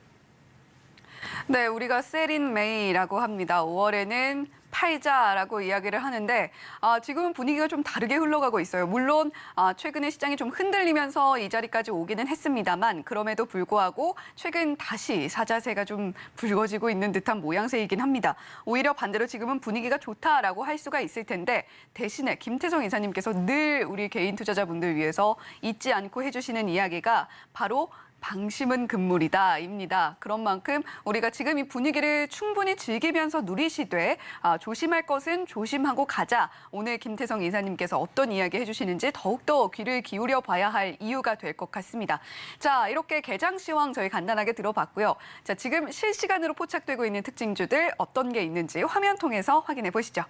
네, 우리가 셀인 메이라고 합니다. 5월에는 팔자라고 이야기를 하는데 지금은 분위기가 좀 다르게 흘러가고 있어요. 물론 최근에 시장이 좀 흔들리면서 이 자리까지 오기는 했습니다만 그럼에도 불구하고 최근 다시 사자세가 좀 붉어지고 있는 듯한 모양새이긴 합니다. 오히려 반대로 지금은 분위기가 좋다라고 할 수가 있을 텐데 대신에 김태성 이사님께서 늘 우리 개인 투자자분들 위해서 잊지 않고 해주시는 이야기가 바로 방심은 금물이다입니다. 그런 만큼 우리가 지금 이 분위기를 충분히 즐기면서 누리시되 조심할 것은 조심하고 가자. 오늘 김태성 이사님께서 어떤 이야기 해주시는지 더욱더 귀를 기울여 봐야 할 이유가 될 것 같습니다. 자, 이렇게 개장 시황 저희 간단하게 들어봤고요. 자, 지금 실시간으로 포착되고 있는 특징주들 어떤 게 있는지 화면 통해서 확인해 보시죠.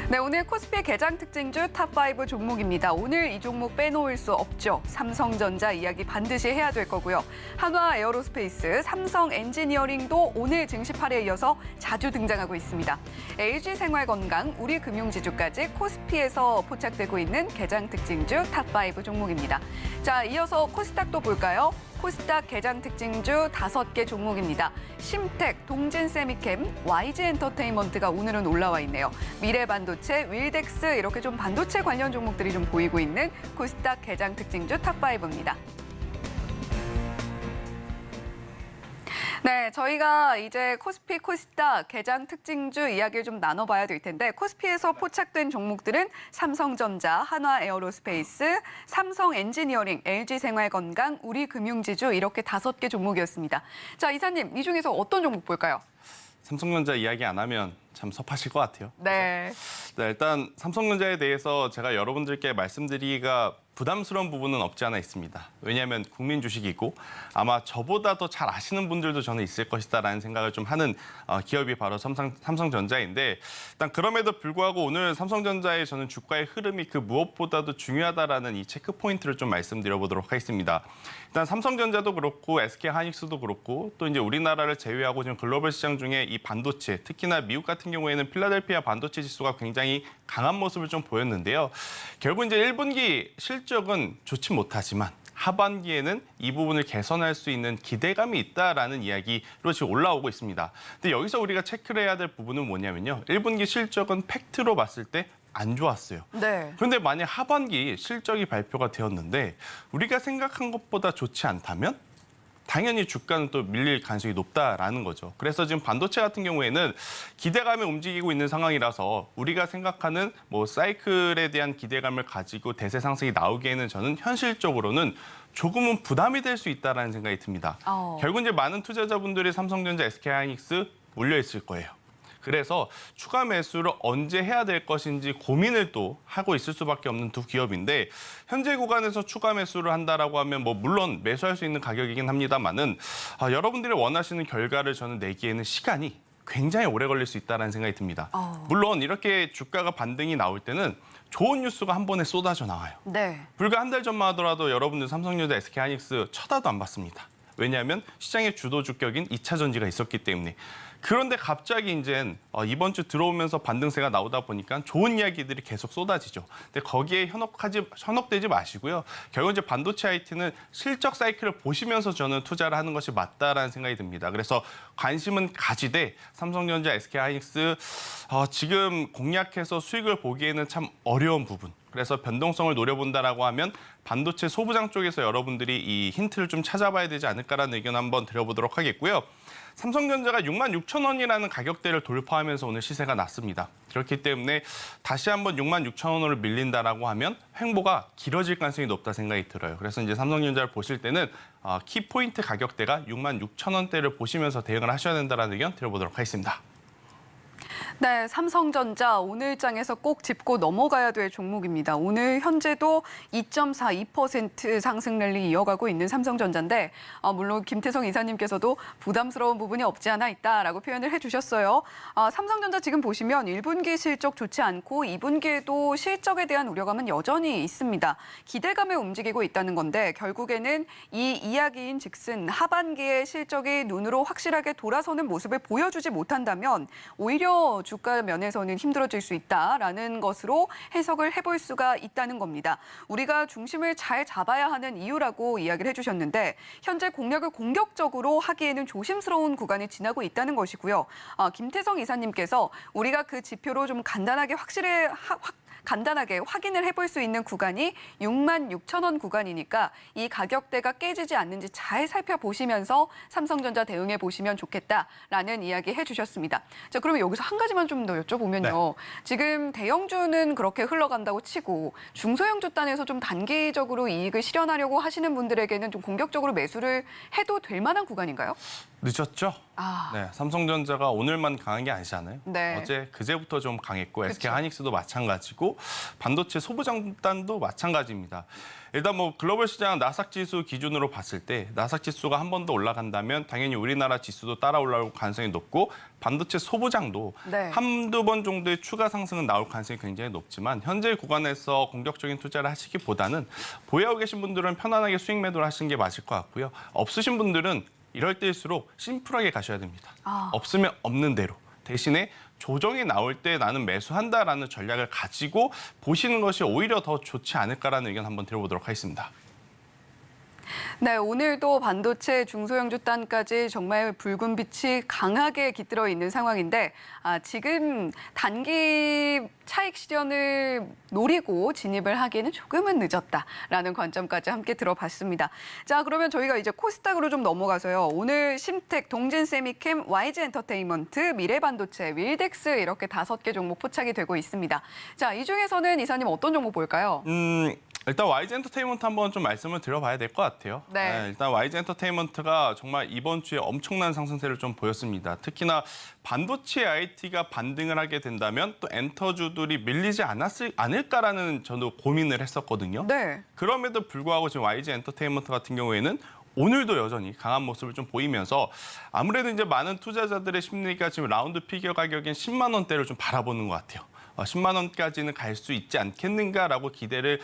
네, 오늘 코스피 개장 특징주 탑5 종목입니다. 오늘 이 종목 빼놓을 수 없죠. 삼성전자 이야기 반드시 해야 될 거고요. 한화 에어로스페이스, 삼성 엔지니어링도 오늘 증시팔에 이어서 자주 등장하고 있습니다. LG생활건강, 우리금융지주까지 코스피에서 포착되고 있는 개장 특징주 탑5 종목입니다. 자, 이어서 코스닥도 볼까요? 코스닥 개장 특징주 5개 종목입니다. 심텍, 동진세미캠, YG엔터테인먼트가 오늘은 올라와 있네요. 미래반도체, 윌덱스 이렇게 좀 반도체 관련 종목들이 좀 보이고 있는 코스닥 개장 특징주 탑5입니다. 네, 저희가 이제 코스피, 코스닥 개장 특징주 이야기를 좀 나눠봐야 될 텐데 코스피에서 포착된 종목들은 삼성전자, 한화에어로스페이스, 삼성엔지니어링, LG생활건강, 우리금융지주 이렇게 5개 종목이었습니다. 자, 이사님, 이 중에서 어떤 종목 볼까요? 삼성전자 이야기 안 하면 참 섭하실 것 같아요. 네. 네, 일단 삼성전자에 대해서 제가 여러분들께 말씀드리기가 부담스러운 부분은 없지 않아 있습니다. 왜냐하면 국민 주식이고 아마 저보다 더 잘 아시는 분들도 저는 있을 것이다라는 생각을 좀 하는 기업이 바로 삼성전자인데 일단 그럼에도 불구하고 오늘 삼성전자의 저는 주가의 흐름이 그 무엇보다도 중요하다라는 이 체크 포인트를 좀 말씀드려보도록 하겠습니다. 일단 삼성전자도 그렇고 SK하이닉스도 그렇고 또 이제 우리나라를 제외하고 지금 글로벌 시장 중에 이 반도체 특히나 미국 같은 경우에는 필라델피아 반도체 지수가 굉장히 강한 모습을 좀 보였는데요. 결국 이제 1분기 실적은 좋지 못하지만 하반기에는 이 부분을 개선할 수 있는 기대감이 있다라는 이야기로 지금 올라오고 있습니다. 근데 여기서 우리가 체크를 해야 될 부분은 뭐냐면요. 1분기 실적은 팩트로 봤을 때 안 좋았어요. 네. 그런데 만약 하반기 실적이 발표가 되었는데 우리가 생각한 것보다 좋지 않다면 당연히 주가는 또 밀릴 가능성이 높다라는 거죠. 그래서 지금 반도체 같은 경우에는 기대감이 움직이고 있는 상황이라서 우리가 생각하는 뭐 사이클에 대한 기대감을 가지고 대세 상승이 나오기에는 저는 현실적으로는 조금은 부담이 될 수 있다라는 생각이 듭니다. 결국 이제 많은 투자자분들이 삼성전자, SK하이닉스 몰려 있을 거예요. 그래서 추가 매수를 언제 해야 될 것인지 고민을 또 하고 있을 수밖에 없는 두 기업인데 현재 구간에서 추가 매수를 한다라고 하면 뭐 물론 매수할 수 있는 가격이긴 합니다만은 여러분들이 원하시는 결과를 저는 내기에는 시간이 굉장히 오래 걸릴 수 있다는 생각이 듭니다. 물론 이렇게 주가가 반등이 나올 때는 좋은 뉴스가 한 번에 쏟아져 나와요. 네. 불과 한 달 전만 하더라도 여러분들 삼성전자, SK하이닉스 쳐다도 안 봤습니다. 왜냐하면 시장의 주도 주격인 2차 전지가 있었기 때문에. 그런데 갑자기 이제 이번 주 들어오면서 반등세가 나오다 보니까 좋은 이야기들이 계속 쏟아지죠. 근데 거기에 현혹되지 마시고요. 결국 이제 반도체 IT는 실적 사이클을 보시면서 저는 투자를 하는 것이 맞다라는 생각이 듭니다. 그래서 관심은 가지되 삼성전자, SK하이닉스 지금 공략해서 수익을 보기에는 참 어려운 부분. 그래서 변동성을 노려본다라고 하면 반도체 소부장 쪽에서 여러분들이 이 힌트를 좀 찾아봐야 되지 않을까라는 의견 한번 드려보도록 하겠고요. 삼성전자가 66,000원이라는 가격대를 돌파하면서 오늘 시세가 났습니다. 그렇기 때문에 다시 한번 66,000원으로 밀린다라고 하면 횡보가 길어질 가능성이 높다 생각이 들어요. 그래서 이제 삼성전자를 보실 때는 키포인트 가격대가 66,000원대를 보시면서 대응을 하셔야 된다는 의견 드려보도록 하겠습니다. 네, 삼성전자 오늘장에서 꼭 짚고 넘어가야 될 종목입니다. 오늘 현재도 2.42% 상승 랠리 이어가고 있는 삼성전자인데 물론 김태성 이사님께서도 부담스러운 부분이 없지 않아 있다라고 표현을 해주셨어요. 삼성전자 지금 보시면 1분기 실적 좋지 않고 2분기에도 실적에 대한 우려감은 여전히 있습니다. 기대감에 움직이고 있다는 건데 결국에는 이 이야기인 즉슨 하반기에 실적이 눈으로 확실하게 돌아서는 모습을 보여주지 못한다면 오히려 주가 면에서는 힘들어질 수 있다라는 것으로 해석을 해볼 수가 있다는 겁니다. 우리가 중심을 잘 잡아야 하는 이유라고 이야기를 해주셨는데 현재 공략을 공격적으로 하기에는 조심스러운 구간이 지나고 있다는 것이고요. 김태성 이사님께서 우리가 그 지표로 좀 간단하게 확인을 해볼 수 있는 구간이 66,000원 구간이니까 이 가격대가 깨지지 않는지 잘 살펴보시면서 삼성전자 대응해 보시면 좋겠다라는 이야기 해주셨습니다. 자, 그러면 여기서 한 가지만 좀 더 여쭤보면요. 지금 대형주는 그렇게 흘러간다고 치고 중소형주 단에서 좀 단기적으로 이익을 실현하려고 하시는 분들에게는 좀 공격적으로 매수를 해도 될 만한 구간인가요? 늦었죠? 네, 삼성전자가 오늘만 강한 게 아니잖아요. 네. 어제, 그제부터 좀 강했고 그쵸. SK하이닉스도 마찬가지고 반도체 소부장단도 마찬가지입니다. 일단 뭐 글로벌 시장 나스닥 지수 기준으로 봤을 때 나스닥 지수가 한 번 더 올라간다면 당연히 우리나라 지수도 따라 올라올 가능성이 높고 반도체 소부장도 네. 한두 번 정도의 추가 상승은 나올 가능성이 굉장히 높지만 현재 구간에서 공격적인 투자를 하시기보다는 보유하고 계신 분들은 편안하게 수익 매도를 하시는 게 맞을 것 같고요. 없으신 분들은 이럴 때일수록 심플하게 가셔야 됩니다. 없으면 없는 대로. 대신에 조정이 나올 때 나는 매수한다라는 전략을 가지고 보시는 것이 오히려 더 좋지 않을까라는 의견 한번 드려보도록 하겠습니다. 네, 오늘도 반도체 중소형주단까지 정말 붉은 빛이 강하게 깃들어 있는 상황인데 지금 단기 차익 실현을 노리고 진입을 하기에는 조금은 늦었다라는 관점까지 함께 들어봤습니다. 자, 그러면 저희가 이제 코스닥으로 좀 넘어가서요. 오늘 심텍, 동진세미캠, YG엔터테인먼트, 미래반도체, 윌덱스 이렇게 5개 종목 포착이 되고 있습니다. 자, 이 중에서는 이사님 어떤 종목 볼까요? 일단 YG 엔터테인먼트 한번 좀 말씀을 드려봐야 될 것 같아요. 네. 일단 YG 엔터테인먼트가 정말 이번 주에 엄청난 상승세를 좀 보였습니다. 특히나 반도체 IT가 반등을 하게 된다면 또 엔터주들이 밀리지 않을까라는 저도 고민을 했었거든요. 네. 그럼에도 불구하고 지금 YG 엔터테인먼트 같은 경우에는 오늘도 여전히 강한 모습을 좀 보이면서 아무래도 이제 많은 투자자들의 심리가 지금 라운드 피겨 가격인 10만 원대를 좀 바라보는 것 같아요. 10만 원까지는 갈 수 있지 않겠는가라고 기대를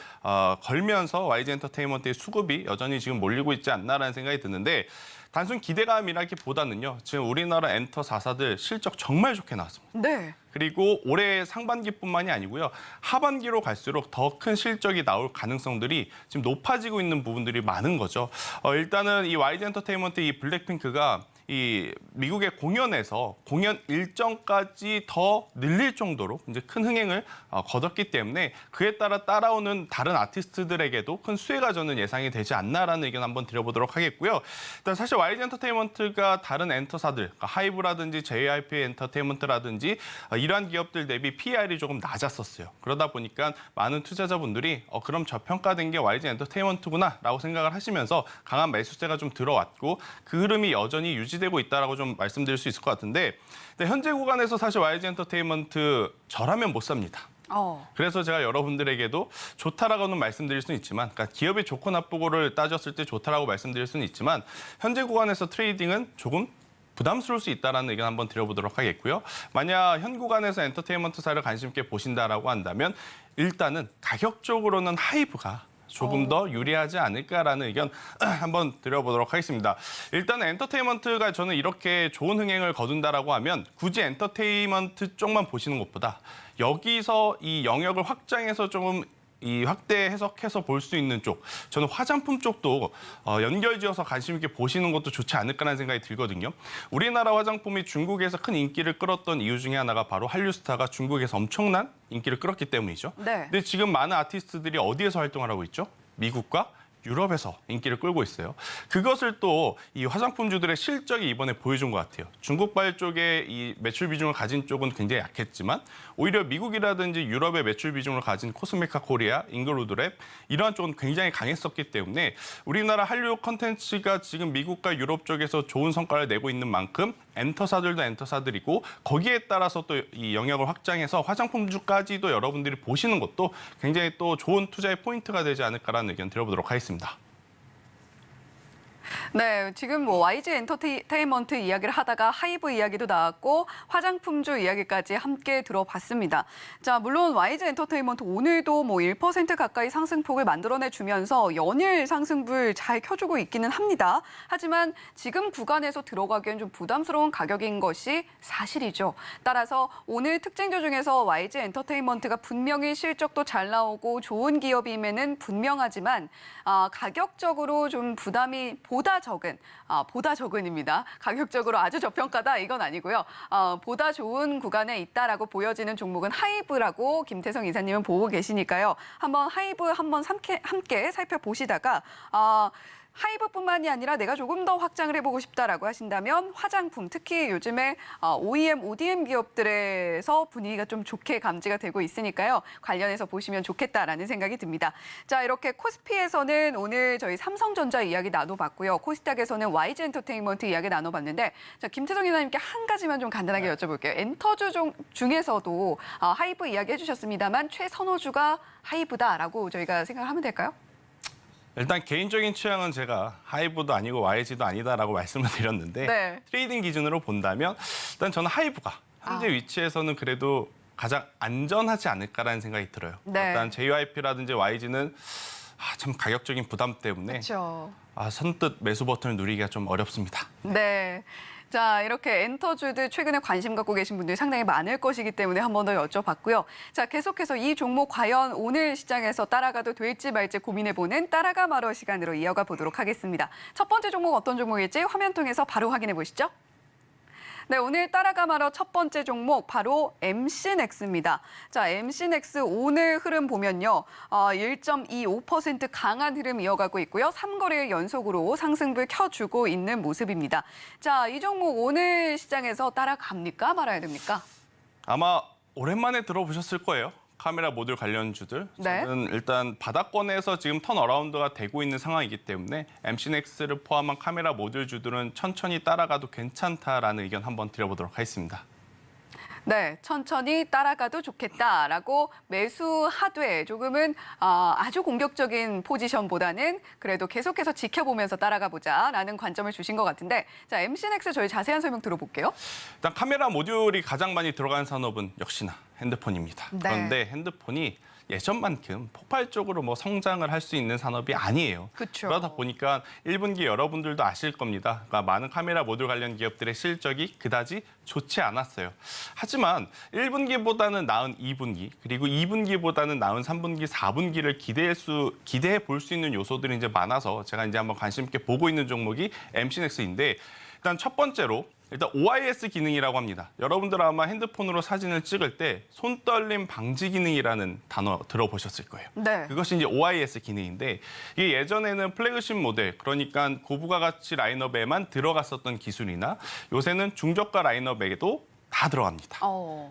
걸면서 YG 엔터테인먼트의 수급이 여전히 지금 몰리고 있지 않나라는 생각이 드는데 단순 기대감이라기보다는요. 지금 우리나라 엔터 4사들 실적 정말 좋게 나왔습니다. 네. 그리고 올해 상반기뿐만이 아니고요. 하반기로 갈수록 더 큰 실적이 나올 가능성들이 지금 높아지고 있는 부분들이 많은 거죠. 일단은 이 YG 엔터테인먼트 이 블랙핑크가 이 미국의 공연에서 공연 일정까지 더 늘릴 정도로 이제 큰 흥행을 거뒀기 때문에 그에 따라 따라오는 다른 아티스트들에게도 큰 수혜가 저는 예상이 되지 않나라는 의견 한번 드려보도록 하겠고요. 일단 사실 YG 엔터테인먼트가 다른 엔터사들, 그러니까 하이브라든지 JYP 엔터테인먼트라든지 이러한 기업들 대비 PER이 조금 낮았었어요. 그러다 보니까 많은 투자자분들이 그럼 저평가된 게 YG 엔터테인먼트구나라고 생각을 하시면서 강한 매수세가 좀 들어왔고 그 흐름이 여전히 유지되고 있다라고 좀 말씀드릴 수 있을 것 같은데 현재 구간에서 사실 YG 엔터테인먼트 저라면 못 삽니다. 그래서 제가 여러분들에게도 좋다라고는 말씀드릴 수는 있지만 그러니까 기업의 좋고 나쁘고를 따졌을 때 좋다라고 말씀드릴 수는 있지만 현재 구간에서 트레이딩은 조금 부담스러울 수 있다는 의견 한번 드려보도록 하겠고요. 만약 현 구간에서 엔터테인먼트사를 관심 있게 보신다라고 한다면 일단은 가격적으로는 하이브가 조금 더 유리하지 않을까라는 의견 한번 드려보도록 하겠습니다. 일단 엔터테인먼트가 저는 이렇게 좋은 흥행을 거둔다라고 하면 굳이 엔터테인먼트 쪽만 보시는 것보다 여기서 이 영역을 확장해서 조금 이 확대 해석해서 볼 수 있는 쪽, 저는 화장품 쪽도 연결지어서 관심 있게 보시는 것도 좋지 않을까라는 생각이 들거든요. 우리나라 화장품이 중국에서 큰 인기를 끌었던 이유 중에 하나가 바로 한류스타가 중국에서 엄청난 인기를 끌었기 때문이죠. 네. 근데 지금 많은 아티스트들이 어디에서 활동을 하고 있죠? 미국과 유럽에서 인기를 끌고 있어요. 그것을 또 이 화장품주들의 실적이 이번에 보여준 것 같아요. 중국발 쪽에 이 매출 비중을 가진 쪽은 굉장히 약했지만 오히려 미국이라든지 유럽의 매출 비중을 가진 코스메카 코리아, 잉글루드랩 이러한 쪽은 굉장히 강했었기 때문에 우리나라 한류 콘텐츠가 지금 미국과 유럽 쪽에서 좋은 성과를 내고 있는 만큼 엔터사들도 엔터사들이고 거기에 따라서 또 이 영역을 확장해서 화장품주까지도 여러분들이 보시는 것도 굉장히 또 좋은 투자의 포인트가 되지 않을까라는 의견 드려보도록 하겠습니다. 네, 지금 뭐 YG 엔터테인먼트 이야기를 하다가 하이브 이야기도 나왔고 화장품주 이야기까지 함께 들어봤습니다. 자, 물론 YG 엔터테인먼트 오늘도 뭐 1% 가까이 상승폭을 만들어내주면서 연일 상승불 잘 켜주고 있기는 합니다. 하지만 지금 구간에서 들어가기엔 좀 부담스러운 가격인 것이 사실이죠. 따라서 오늘 특징주 중에서 YG 엔터테인먼트가 분명히 실적도 잘 나오고 좋은 기업임에는 분명하지만 가격적으로 좀 부담이 보다 적은입니다. 가격적으로 아주 저평가다 이건 아니고요. 보다 좋은 구간에 있다라고 보여지는 종목은 하이브라고 김태성 이사님은 보고 계시니까요. 한번 하이브 한번 함께 살펴보시다가 하이브뿐만이 아니라 내가 조금 더 확장을 해보고 싶다라고 하신다면 화장품, 특히 요즘에 OEM, ODM 기업들에서 분위기가 좀 좋게 감지가 되고 있으니까요. 관련해서 보시면 좋겠다라는 생각이 듭니다. 자, 이렇게 코스피에서는 오늘 저희 삼성전자 이야기 나눠봤고요. 코스닥에서는 YG 엔터테인먼트 이야기 나눠봤는데 자, 김태성 기자님께 한 가지만 좀 간단하게 여쭤볼게요. 엔터주 중에서도 하이브 이야기 해주셨습니다만 최선호주가 하이브다라고 저희가 생각을 하면 될까요? 일단 개인적인 취향은 제가 하이브도 아니고 YG도 아니다라고 말씀을 드렸는데 네. 트레이딩 기준으로 본다면 일단 저는 하이브가 현재 위치에서는 그래도 가장 안전하지 않을까라는 생각이 들어요. 네. 일단 JYP라든지 YG는 참 가격적인 부담 때문에 그렇죠. 선뜻 매수 버튼을 누리기가 좀 어렵습니다. 네. 자, 이렇게 엔터주드 최근에 관심 갖고 계신 분들이 상당히 많을 것이기 때문에 한 번 더 여쭤봤고요. 자, 계속해서 이 종목 과연 오늘 시장에서 따라가도 될지 말지 고민해보는 따라가 말어 시간으로 이어가 보도록 하겠습니다. 첫 번째 종목 어떤 종목일지 화면 통해서 바로 확인해 보시죠. 네, 오늘 따라가 말어 첫 번째 종목 바로 MC넥스입니다. 자, MC넥스 오늘 흐름 보면요. 1.25% 강한 흐름 이어가고 있고요. 3거래일 연속으로 상승불 켜주고 있는 모습입니다. 자, 이 종목 오늘 시장에서 따라갑니까? 말아야 됩니까? 아마 오랜만에 들어보셨을 거예요. 카메라 모듈 관련주들. 네. 저는 일단 바닥권에서 지금 턴어라운드가 되고 있는 상황이기 때문에 MC넥스를 포함한 카메라 모듈주들은 천천히 따라가도 괜찮다라는 의견 한번 드려보도록 하겠습니다. 네, 천천히 따라가도 좋겠다라고 매수하되 조금은 아주 공격적인 포지션보다는 그래도 계속해서 지켜보면서 따라가 보자라는 관점을 주신 것 같은데 자, MC넥스 저희 자세한 설명 들어볼게요. 일단 카메라 모듈이 가장 많이 들어간 산업은 역시나 핸드폰입니다. 네. 그런데 핸드폰이 예전만큼 폭발적으로 성장을 할 수 있는 산업이 아니에요. 그쵸. 그러다 보니까 1분기 여러분들도 아실 겁니다. 그러니까 많은 카메라 모듈 관련 기업들의 실적이 그다지 좋지 않았어요. 하지만 1분기보다는 나은 2분기, 그리고 2분기보다는 나은 3분기, 4분기를 기대해 볼 수 있는 요소들이 이제 많아서 제가 이제 한번 관심 있게 보고 있는 종목이 MC넥스인데 일단 첫 번째로 일단 OIS 기능이라고 합니다. 여러분들 아마 핸드폰으로 사진을 찍을 때 손떨림 방지 기능이라는 단어 들어보셨을 거예요. 네. 그것이 이제 OIS 기능인데 이게 예전에는 플래그십 모델, 그러니까 고부가 가치 라인업에만 들어갔었던 기술이나 요새는 중저가 라인업에도 다 들어갑니다.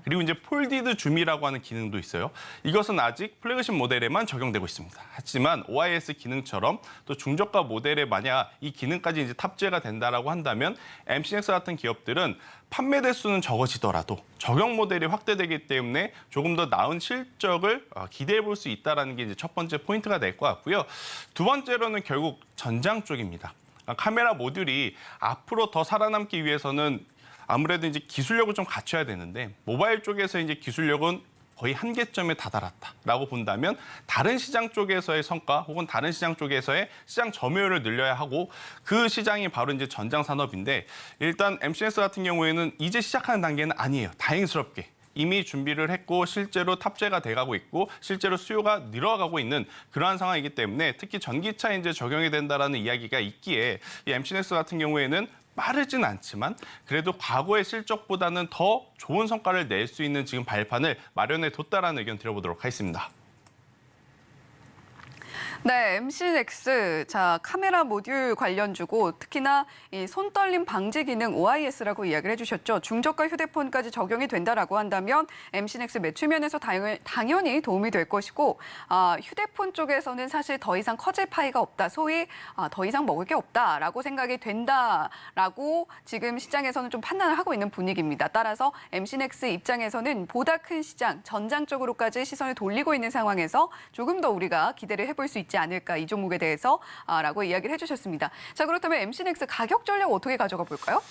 그리고 이제 폴디드 줌이라고 하는 기능도 있어요. 이것은 아직 플래그십 모델에만 적용되고 있습니다. 하지만 OIS 기능처럼 또 중저가 모델에 만약 이 기능까지 이제 탑재가 된다라고 한다면 MC넥스 같은 기업들은 판매 대수는 적어지더라도 적용 모델이 확대되기 때문에 조금 더 나은 실적을 기대해 볼 수 있다라는 게 이제 첫 번째 포인트가 될 것 같고요. 두 번째로는 결국 전장 쪽입니다. 카메라 모듈이 앞으로 더 살아남기 위해서는 아무래도 이제 기술력을 좀 갖춰야 되는데 모바일 쪽에서 이제 기술력은 거의 한계점에 다다랐다라고 본다면 다른 시장 쪽에서의 성과 혹은 다른 시장 쪽에서의 시장 점유율을 늘려야 하고 그 시장이 바로 이제 전장 산업인데 일단 MC넥스 같은 경우에는 이제 시작하는 단계는 아니에요. 다행스럽게. 이미 준비를 했고 실제로 탑재가 돼가고 있고 실제로 수요가 늘어가고 있는 그러한 상황이기 때문에 특히 전기차에 이제 적용이 된다라는 이야기가 있기에 이 MC넥스 같은 경우에는 빠르진 않지만 그래도 과거의 실적보다는 더 좋은 성과를 낼 수 있는 지금 발판을 마련해 뒀다라는 의견 드려보도록 하겠습니다. 네, MC넥스. 자, 카메라 모듈 관련주고 특히나 이 손떨림 방지 기능 OIS라고 이야기를 해주셨죠. 중저가 휴대폰까지 적용이 된다라고 한다면 MC넥스 매출면에서 당연히 도움이 될 것이고 휴대폰 쪽에서는 사실 더 이상 커질 파이가 없다. 소위 더 이상 먹을 게 없다라고 생각이 된다라고 지금 시장에서는 좀 판단을 하고 있는 분위기입니다. 따라서 MC넥스 입장에서는 보다 큰 시장, 전장 쪽으로까지 시선을 돌리고 있는 상황에서 조금 더 우리가 기대를 해볼 수 있지 않을까 이 종목에 대해서 라고 이야기를 해주셨습니다. 자, 그렇다면 MC넥스 가격 전략 어떻게 가져가 볼까요?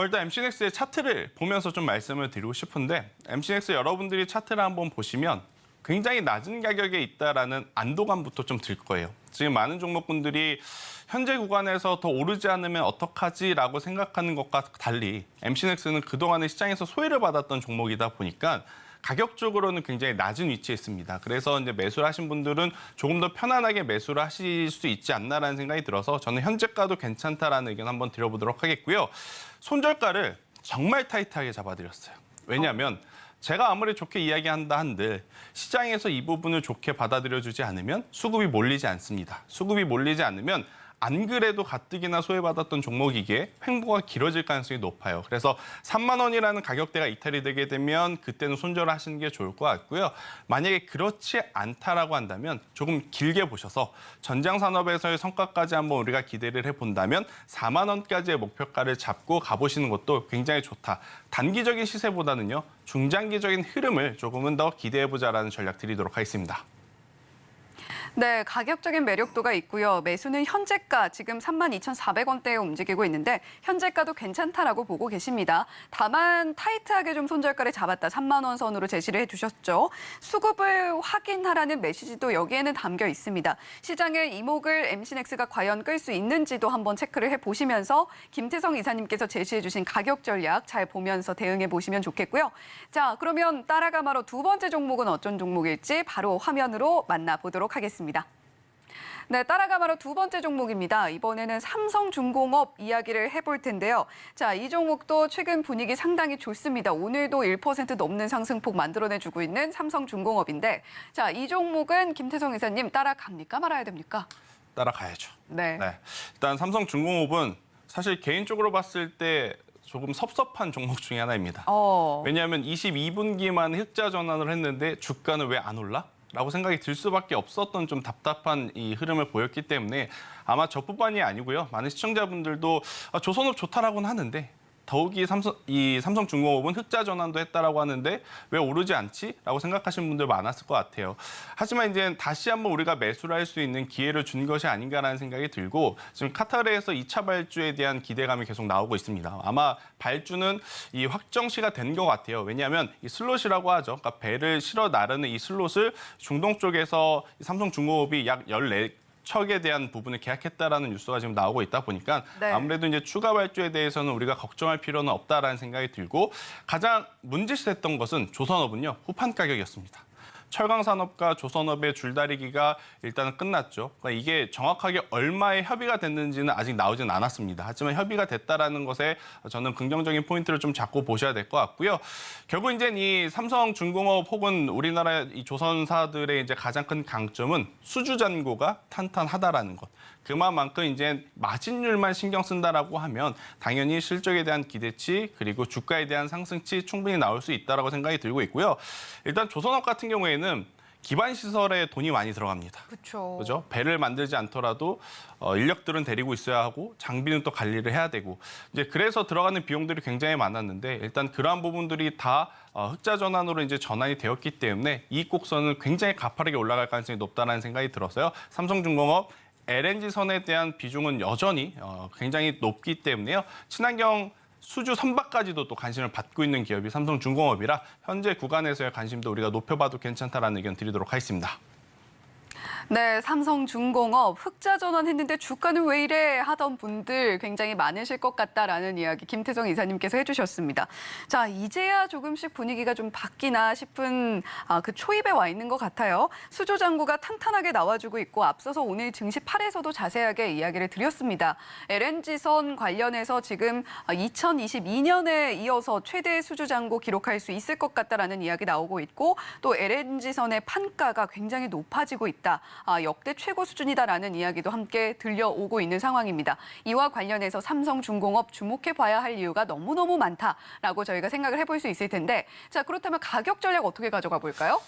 일단 MC넥스의 차트를 보면서 좀 말씀을 드리고 싶은데 MC넥스 여러분들이 차트를 한번 보시면 굉장히 낮은 가격에 있다라는 안도감부터 좀 들 거예요. 지금 많은 종목군들이 현재 구간에서 더 오르지 않으면 어떡하지라고 생각하는 것과 달리 MC넥스는 그동안의 시장에서 소외를 받았던 종목이다 보니까 가격적으로는 굉장히 낮은 위치에 있습니다. 그래서 이제 매수를 하신 분들은 조금 더 편안하게 매수를 하실 수 있지 않나라는 생각이 들어서 저는 현재가도 괜찮다라는 의견 한번 드려보도록 하겠고요. 손절가를 정말 타이트하게 잡아드렸어요. 왜냐하면 제가 아무리 좋게 이야기한다 한들 시장에서 이 부분을 좋게 받아들여주지 않으면 수급이 몰리지 않습니다. 수급이 몰리지 않으면 안 그래도 가뜩이나 소외받았던 종목이기에 횡보가 길어질 가능성이 높아요. 그래서 3만 원이라는 가격대가 이탈이 되게 되면 그때는 손절을 하시는 게 좋을 것 같고요. 만약에 그렇지 않다라고 한다면 조금 길게 보셔서 전장 산업에서의 성과까지 한번 우리가 기대를 해본다면 4만 원까지의 목표가를 잡고 가보시는 것도 굉장히 좋다. 단기적인 시세보다는요. 중장기적인 흐름을 조금은 더 기대해보자라는 전략 드리도록 하겠습니다. 네, 가격적인 매력도가 있고요. 매수는 현재가 지금 32,400원대에 움직이고 있는데 현재가도 괜찮다라고 보고 계십니다. 다만 타이트하게 좀 손절가를 잡았다. 3만 원 선으로 제시를 해주셨죠. 수급을 확인하라는 메시지도 여기에는 담겨 있습니다. 시장의 이목을 MC넥스가 과연 끌 수 있는지도 한번 체크를 해보시면서 김태성 이사님께서 제시해 주신 가격 전략 잘 보면서 대응해 보시면 좋겠고요. 자, 그러면 따라가마로 두 번째 종목은 어떤 종목일지 바로 화면으로 만나보도록 하겠습니다. 네, 따라가마로 두 번째 종목입니다. 이번에는 삼성중공업 이야기를 해볼 텐데요. 자, 이 종목도 최근 분위기 상당히 좋습니다. 오늘도 1% 넘는 상승폭 만들어내주고 있는 삼성중공업인데, 자, 이 종목은 김태성 이사님 따라갑니까 말아야 됩니까? 따라가야죠. 네. 일단 삼성중공업은 사실 개인적으로 봤을 때 조금 섭섭한 종목 중에 하나입니다. 왜냐하면 22분기만 흑자 전환을 했는데 주가는 왜 안 올라? 라고 생각이 들 수밖에 없었던 좀 답답한 이 흐름을 보였기 때문에 아마 저뿐만이 아니고요. 많은 시청자분들도 조선업 좋다라고는 하는데 더욱이 삼성중공업은 흑자 전환도 했다라고 하는데 왜 오르지 않지? 라고 생각하시는 분들 많았을 것 같아요. 하지만 이제 다시 한번 우리가 매수를 할 수 있는 기회를 준 것이 아닌가라는 생각이 들고 지금 카타르에서 2차 발주에 대한 기대감이 계속 나오고 있습니다. 아마 발주는 이 확정시가 된 것 같아요. 왜냐하면 이 슬롯이라고 하죠. 그러니까 배를 실어 나르는 이 슬롯을 중동 쪽에서 삼성중공업이 약 14척에 대한 부분을 계약했다라는 뉴스가 지금 나오고 있다 보니까 네. 아무래도 이제 추가 발주에 대해서는 우리가 걱정할 필요는 없다라는 생각이 들고 가장 문제시됐던 것은 조선업은요 후판 가격이었습니다. 철강산업과 조선업의 줄다리기가 일단은 끝났죠. 그러니까 이게 정확하게 얼마의 협의가 됐는지는 아직 나오진 않았습니다. 하지만 협의가 됐다라는 것에 저는 긍정적인 포인트를 좀 잡고 보셔야 될 것 같고요. 결국 이제 이 삼성중공업 혹은 우리나라 이 조선사들의 이제 가장 큰 강점은 수주 잔고가 탄탄하다라는 것. 그만큼 이제 마진율만 신경 쓴다라고 하면 당연히 실적에 대한 기대치 그리고 주가에 대한 상승치 충분히 나올 수 있다라고 생각이 들고 있고요. 일단 조선업 같은 경우에는 기반 시설에 돈이 많이 들어갑니다. 그렇죠. 배를 만들지 않더라도 인력들은 데리고 있어야 하고 장비는 또 관리를 해야 되고 이제 그래서 들어가는 비용들이 굉장히 많았는데 일단 그러한 부분들이 다 흑자 전환으로 이제 전환이 되었기 때문에 이익 곡선은 굉장히 가파르게 올라갈 가능성이 높다는 생각이 들어서요. 삼성중공업 LNG선에 대한 비중은 여전히 굉장히 높기 때문에요. 친환경 수주 선박까지도 또 관심을 받고 있는 기업이 삼성중공업이라 현재 구간에서의 관심도 우리가 높여봐도 괜찮다라는 의견 드리도록 하겠습니다. 네, 삼성중공업 흑자 전환했는데 주가는 왜 이래 하던 분들 굉장히 많으실 것 같다라는 이야기 김태성 이사님께서 해주셨습니다. 자, 이제야 조금씩 분위기가 좀 바뀌나 싶은 그 초입에 와 있는 것 같아요. 수조 잔고가 탄탄하게 나와주고 있고 앞서서 오늘 증시 8에서도 자세하게 이야기를 드렸습니다. LNG선 관련해서 지금 2022년에 이어서 최대 수주 잔고 기록할 수 있을 것 같다라는 이야기 나오고 있고 또 LNG선의 판가가 굉장히 높아지고 있다. 역대 최고 수준이다라는 이야기도 함께 들려오고 있는 상황입니다. 이와 관련해서 삼성중공업 주목해 봐야 할 이유가 너무너무 많다라고 저희가 생각을 해볼 수 있을 텐데 자, 그렇다면 가격 전략 어떻게 가져가 볼까요?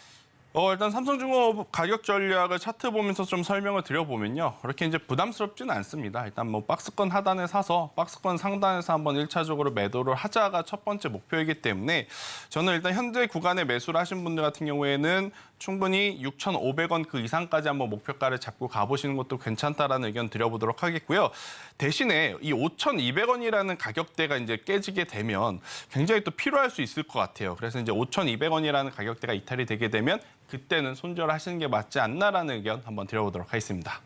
일단 삼성중공업 가격 전략을 차트 보면서 좀 설명을 드려보면요. 그렇게 이제 부담스럽지는 않습니다. 일단 뭐 박스권 하단에 사서 박스권 상단에서 한번 1차적으로 매도를 하자가 첫 번째 목표이기 때문에 저는 일단 현재 구간에 매수를 하신 분들 같은 경우에는 충분히 6,500원 그 이상까지 한번 목표가를 잡고 가보시는 것도 괜찮다라는 의견 드려보도록 하겠고요. 대신에 이 5,200원이라는 가격대가 이제 깨지게 되면 굉장히 또 필요할 수 있을 것 같아요. 그래서 이제 5,200원이라는 가격대가 이탈이 되게 되면 그때는 손절하시는 게 맞지 않나라는 의견 한번 드려보도록 하겠습니다.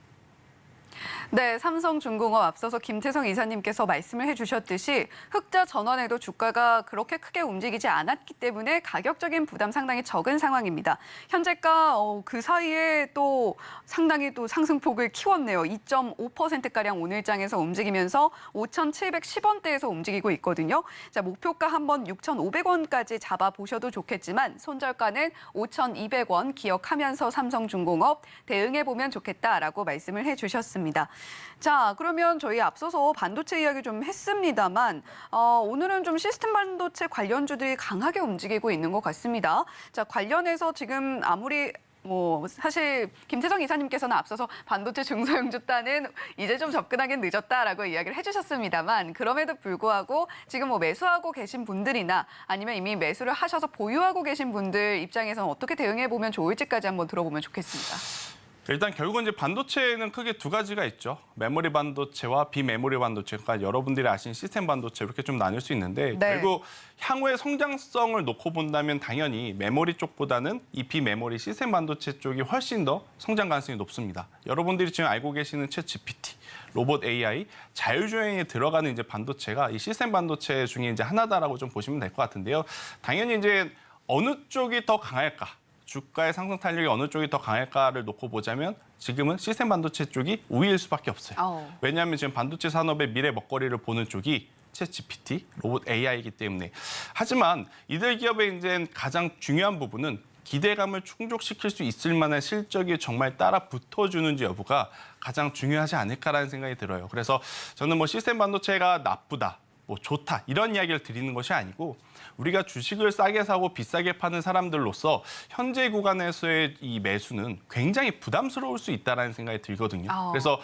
네, 삼성중공업 앞서서 김태성 이사님께서 말씀을 해주셨듯이 흑자 전환에도 주가가 그렇게 크게 움직이지 않았기 때문에 가격적인 부담 상당히 적은 상황입니다. 현재가 그 사이에 또 상당히 또 상승폭을 키웠네요. 2.5%가량 오늘장에서 움직이면서 5,710원대에서 움직이고 있거든요. 자, 목표가 한번 6,500원까지 잡아보셔도 좋겠지만 손절가는 5,200원 기억하면서 삼성중공업 대응해보면 좋겠다라고 말씀을 해주셨습니다. 자, 그러면 저희 앞서서 반도체 이야기 좀 했습니다만 오늘은 좀 시스템 반도체 관련주들이 강하게 움직이고 있는 것 같습니다. 자, 관련해서 지금 아무리 사실 김태성 이사님께서는 앞서서 반도체 중소형주단은 이제 좀 접근하기는 늦었다라고 이야기를 해주셨습니다만 그럼에도 불구하고 지금 매수하고 계신 분들이나 아니면 이미 매수를 하셔서 보유하고 계신 분들 입장에서는 어떻게 대응해 보면 좋을지까지 한번 들어보면 좋겠습니다. 일단 결국은 이제 반도체는 크게 두 가지가 있죠. 메모리 반도체와 비메모리 반도체, 그러니까 여러분들이 아시는 시스템 반도체 이렇게 좀 나눌 수 있는데 네. 결국 향후의 성장성을 놓고 본다면 당연히 메모리 쪽보다는 이 비메모리 시스템 반도체 쪽이 훨씬 더 성장 가능성이 높습니다. 여러분들이 지금 알고 계시는 챗 GPT, 로봇 AI, 자율주행에 들어가는 이제 반도체가 이 시스템 반도체 중에 이제 하나다라고 좀 보시면 될 것 같은데요. 당연히 이제 어느 쪽이 더 강할까? 주가의 상승 탄력이 어느 쪽이 더 강할까를 놓고 보자면 지금은 시스템 반도체 쪽이 우위일 수밖에 없어요. 왜냐하면 지금 반도체 산업의 미래 먹거리를 보는 쪽이 챗 GPT, 로봇 AI이기 때문에. 하지만 이들 기업의 이제 가장 중요한 부분은 기대감을 충족시킬 수 있을 만한 실적이 정말 따라 붙어주는지 여부가 가장 중요하지 않을까라는 생각이 들어요. 그래서 저는 뭐 시스템 반도체가 나쁘다, 뭐 좋다 이런 이야기를 드리는 것이 아니고 우리가 주식을 싸게 사고 비싸게 파는 사람들로서 현재 구간에서의 이 매수는 굉장히 부담스러울 수 있다는 생각이 들거든요. 그래서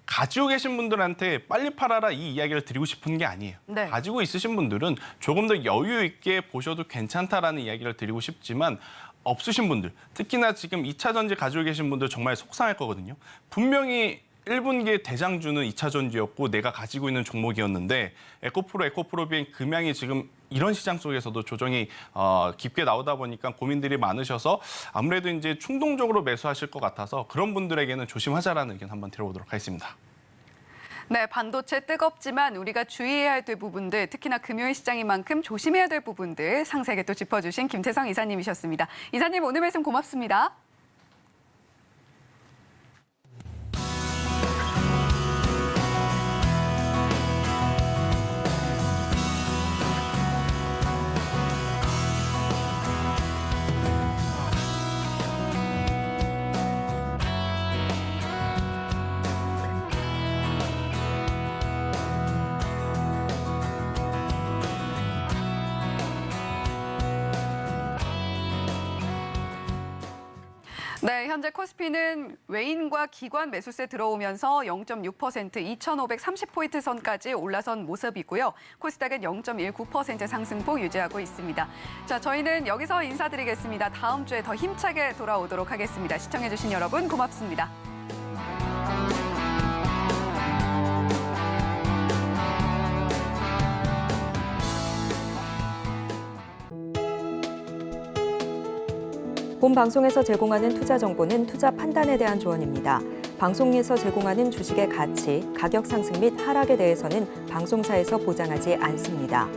가지고 계신 분들한테 빨리 팔아라 이 이야기를 드리고 싶은 게 아니에요. 네. 가지고 있으신 분들은 조금 더 여유 있게 보셔도 괜찮다라는 이야기를 드리고 싶지만 없으신 분들, 특히나 지금 2차 전지 가지고 계신 분들 정말 속상할 거거든요. 분명히 1분기에 대장주는 2차 전지였고 내가 가지고 있는 종목이었는데 에코프로 비행 금양이 지금 이런 시장 속에서도 조정이 깊게 나오다 보니까 고민들이 많으셔서 아무래도 이제 충동적으로 매수하실 것 같아서 그런 분들에게는 조심하자라는 의견 한번 들어보도록 하겠습니다. 네, 반도체 뜨겁지만 우리가 주의해야 될 부분들, 특히나 금요일 시장인 만큼 조심해야 될 부분들 상세하게 또 짚어주신 김태성 이사님이셨습니다. 이사님 오늘 말씀 고맙습니다. 네, 현재 코스피는 외인과 기관 매수세 들어오면서 0.6% 2,530포인트 선까지 올라선 모습이고요. 코스닥은 0.19% 상승폭 유지하고 있습니다. 자, 저희는 여기서 인사드리겠습니다. 다음 주에 더 힘차게 돌아오도록 하겠습니다. 시청해주신 여러분 고맙습니다. 본 방송에서 제공하는 투자 정보는 투자 판단에 대한 조언입니다. 방송에서 제공하는 주식의 가치, 가격 상승 및 하락에 대해서는 방송사에서 보장하지 않습니다.